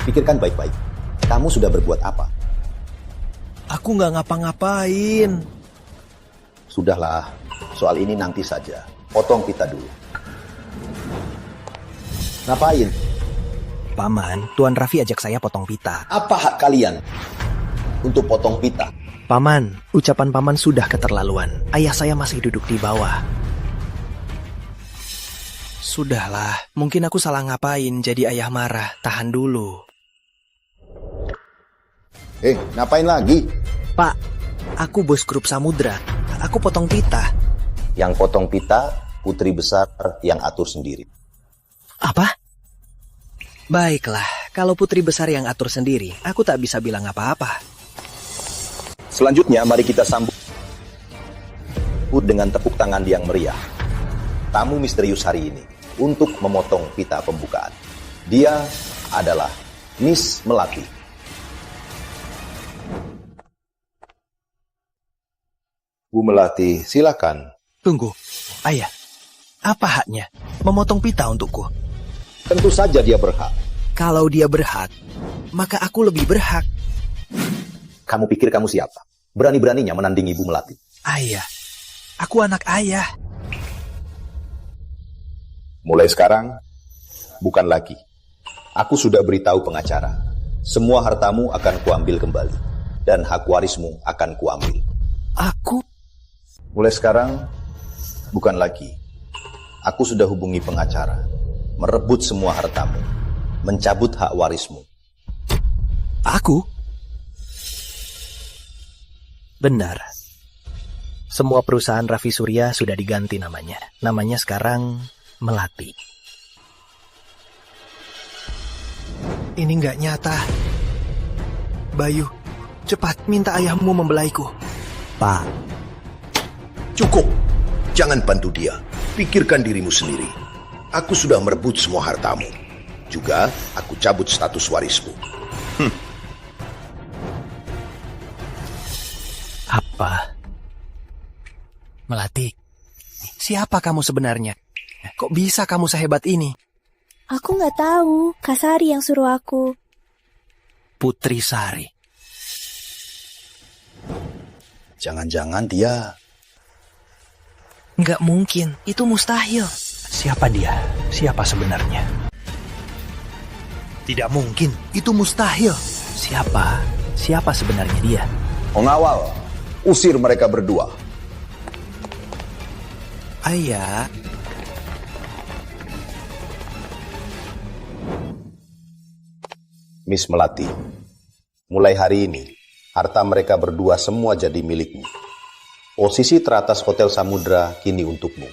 Pikirkan baik-baik. Kamu sudah berbuat apa? Aku nggak ngapa-ngapain. Sudahlah, soal ini nanti saja. Potong pita dulu. Ngapain? Paman, Tuan Raffi ajak saya potong pita. Apa hak kalian untuk potong pita? Paman, ucapan paman sudah keterlaluan. Ayah saya masih duduk di bawah. Sudahlah, mungkin aku salah ngapain jadi ayah marah. Tahan dulu. Ngapain lagi? Pak, aku bos grup Samudra. Aku potong pita. Yang potong pita, putri besar yang atur sendiri. Apa? Baiklah, kalau putri besar yang atur sendiri, aku tak bisa bilang apa-apa. Selanjutnya, mari kita sambut dengan tepuk tangan yang meriah tamu misterius hari ini untuk memotong pita pembukaan. Dia adalah Miss Melati. Bu Melati, silakan. Tunggu, ayah. Apa haknya memotong pita untukku? Tentu saja dia berhak. Kalau dia berhak, maka aku lebih berhak. Kamu pikir kamu siapa? Berani-beraninya menandingi Bu Melati. Ayah, aku anak ayah. Mulai sekarang, bukan lagi. Aku sudah beritahu pengacara. Semua hartamu akan kuambil kembali. Dan hak warismu akan kuambil. Aku? Mulai sekarang, bukan lagi. Aku sudah hubungi pengacara. Merebut semua hartamu. Mencabut hak warismu. Aku? Benar. Semua perusahaan Raffi Surya sudah diganti namanya. Namanya sekarang Melati. Ini nggak nyata. Bayu, cepat minta ayahmu membelaiku. Pak. Cukup. Jangan bantu dia. Pikirkan dirimu sendiri. Aku sudah merebut semua hartamu. Juga aku cabut status warismu. Apa? Melati, siapa kamu sebenarnya? Kok bisa kamu sehebat ini? Aku nggak tahu. Kak Sari yang suruh aku. Putri Sari. Jangan-jangan dia... Nggak mungkin, itu mustahil. Siapa dia? Siapa sebenarnya? Tidak mungkin, itu mustahil. Siapa? Siapa sebenarnya dia? Pengawal, usir mereka berdua. Ayah. Miss Melati, mulai hari ini, harta mereka berdua semua jadi milikmu. Posisi teratas Hotel Samudra kini untukmu.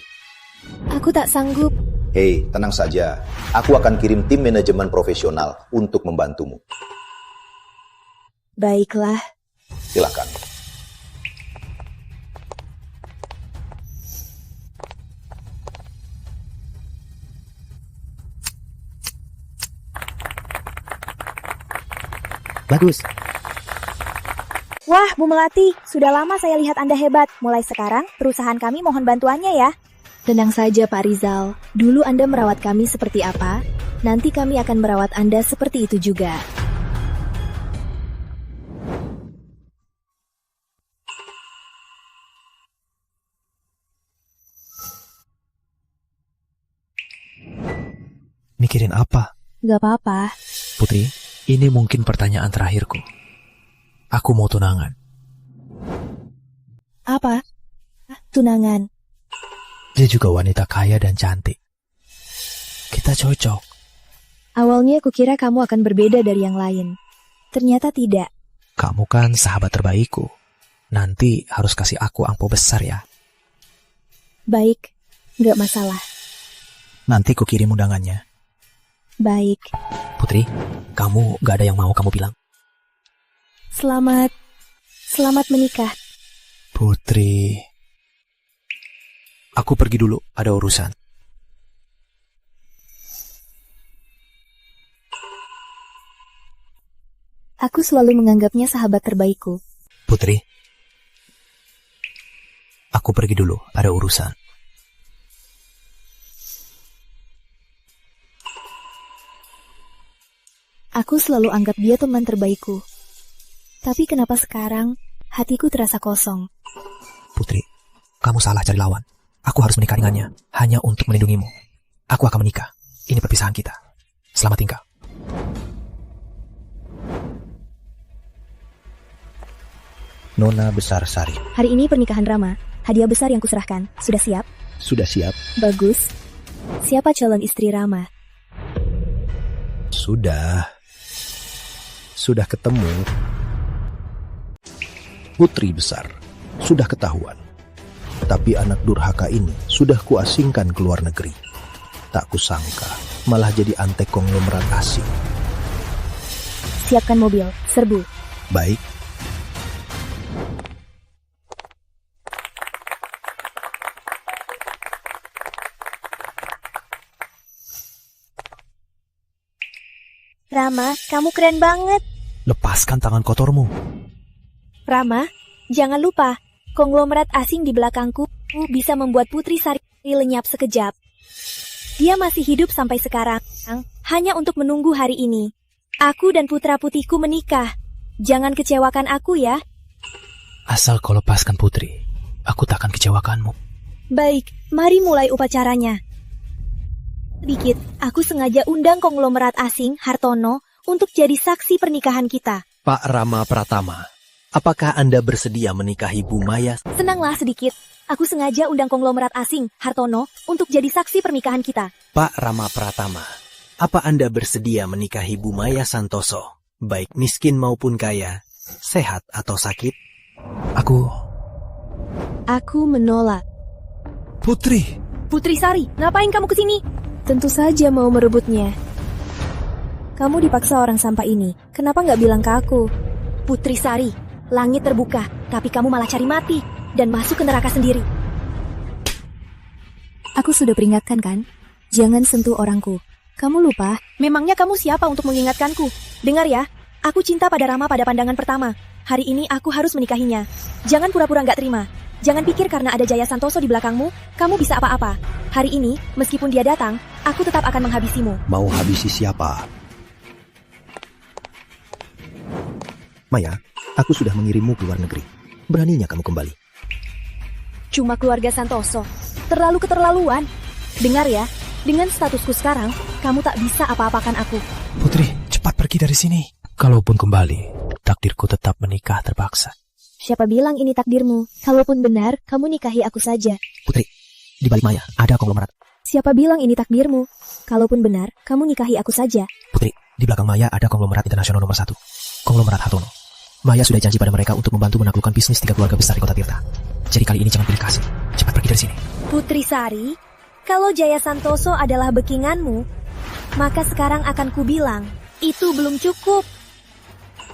Aku tak sanggup. Hei, tenang saja. Aku akan kirim tim manajemen profesional untuk membantumu. Baiklah. Silakan. Bagus. Wah, Bu Melati, sudah lama saya lihat Anda hebat. Mulai sekarang, perusahaan kami mohon bantuannya ya. Tenang saja Pak Rizal, dulu Anda merawat kami seperti apa, nanti kami akan merawat Anda seperti itu juga. Mikirin apa? Gak apa-apa. Putri, ini mungkin pertanyaan terakhirku. Aku mau tunangan. Apa? Tunangan. Dia juga wanita kaya dan cantik. Kita cocok. Awalnya aku kira kamu akan berbeda dari yang lain. Ternyata tidak. Kamu kan sahabat terbaikku. Nanti harus kasih aku angpau besar ya. Baik, gak masalah. Nanti ku kirim undangannya. Baik. Putri, kamu gak ada yang mau kamu bilang? Selamat menikah. Putri, aku pergi dulu, ada urusan. Aku selalu menganggapnya sahabat terbaikku. Putri, aku pergi dulu, ada urusan. Aku selalu anggap dia teman terbaikku. Tapi kenapa sekarang hatiku terasa kosong? Putri, kamu salah cari lawan. Aku harus menikah dengannya, hanya untuk melindungimu. Aku akan menikah. Ini perpisahan kita. Selamat tinggal. Nona Besar Sari. Hari ini pernikahan Rama. Hadiah besar yang kuserahkan. Sudah siap? Sudah siap. Bagus. Siapa calon istri Rama? Sudah ketemu. Putri besar. Sudah ketahuan. Tapi anak durhaka ini sudah kuasingkan ke luar negeri. Tak kusangka malah jadi antek konglomerat asing. Siapkan mobil. Serbu. Baik. Rama, kamu keren banget. Lepaskan tangan kotormu. Rama, jangan lupa, konglomerat asing di belakangku bisa membuat Putri Sari lenyap sekejap. Dia masih hidup sampai sekarang, hanya untuk menunggu hari ini. Aku dan putra putihku menikah. Jangan kecewakan aku ya. Asal kau lepaskan Putri, aku takkan kecewakanmu. Baik, mari mulai upacaranya. Sedikit, aku sengaja undang konglomerat asing, Hartono, untuk jadi saksi pernikahan kita. Pak Rama Pratama, apakah Anda bersedia menikahi Bu Maya? Senanglah sedikit. Aku sengaja undang konglomerat asing, Hartono, untuk jadi saksi pernikahan kita. Pak Rama Pratama, apa Anda bersedia menikahi Bu Maya Santoso, baik miskin maupun kaya, sehat atau sakit? Aku menolak. Putri Sari, ngapain kamu kesini? Tentu saja mau merebutnya. Kamu dipaksa orang sampah ini. Kenapa nggak bilang ke aku? Putri Sari, langit terbuka, tapi kamu malah cari mati dan masuk ke neraka sendiri. Aku sudah peringatkan kan? Jangan sentuh orangku. Kamu lupa? Memangnya kamu siapa untuk mengingatkanku? Dengar ya, aku cinta pada Rama pada pandangan pertama. Hari ini aku harus menikahinya. Jangan pura-pura nggak terima. Jangan pikir karena ada Jaya Santoso di belakangmu, kamu bisa apa-apa. Hari ini, meskipun dia datang, aku tetap akan menghabisimu. Mau habisi siapa? Maya, aku sudah mengirimmu ke luar negeri. Beraninya kamu kembali? Cuma keluarga Santoso. Terlalu keterlaluan. Dengar ya, dengan statusku sekarang, kamu tak bisa apa-apakan aku. Putri, cepat pergi dari sini. Kalaupun kembali, takdirku tetap menikah terpaksa. Siapa bilang ini takdirmu? Kalaupun benar, kamu nikahi aku saja. Putri, di balik Maya ada konglomerat. Siapa bilang ini takdirmu? Kalaupun benar, kamu nikahi aku saja. Putri, di belakang Maya ada konglomerat internasional nomor 1. Konglomerat Hartono. Maya sudah janji pada mereka untuk membantu menaklukkan bisnis 3 keluarga besar di kota Tirta. Jadi kali ini jangan pilih kasih. Cepat pergi dari sini. Putri Sari, kalau Jaya Santoso adalah backinganmu, maka sekarang akan kubilang, itu belum cukup.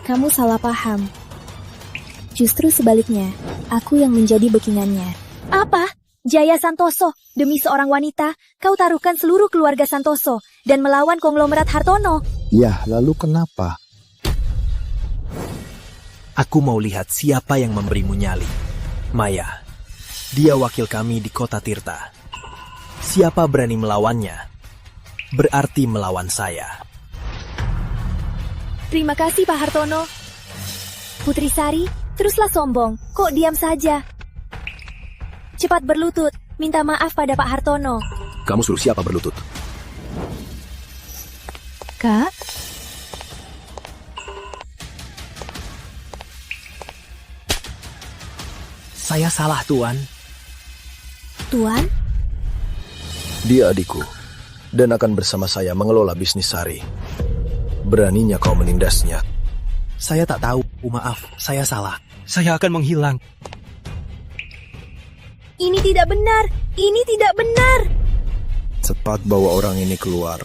Kamu salah paham. Justru sebaliknya, aku yang menjadi backingannya. Apa? Jaya Santoso, demi seorang wanita, kau taruhkan seluruh keluarga Santoso dan melawan konglomerat Hartono. Ya, lalu kenapa? Aku mau lihat siapa yang memberimu nyali. Maya, dia wakil kami di kota Tirta. Siapa berani melawannya, berarti melawan saya. Terima kasih Pak Hartono. Putri Sari, teruslah sombong, kok diam saja? Cepat berlutut, minta maaf pada Pak Hartono. Kamu suruh siapa berlutut? Kak? Saya salah, Tuan. Tuan? Dia adikku, dan akan bersama saya mengelola bisnis Sari. Beraninya kau menindasnya. Saya tak tahu, maaf, saya salah. Saya akan menghilang. Ini tidak benar, ini tidak benar. Cepat bawa orang ini keluar.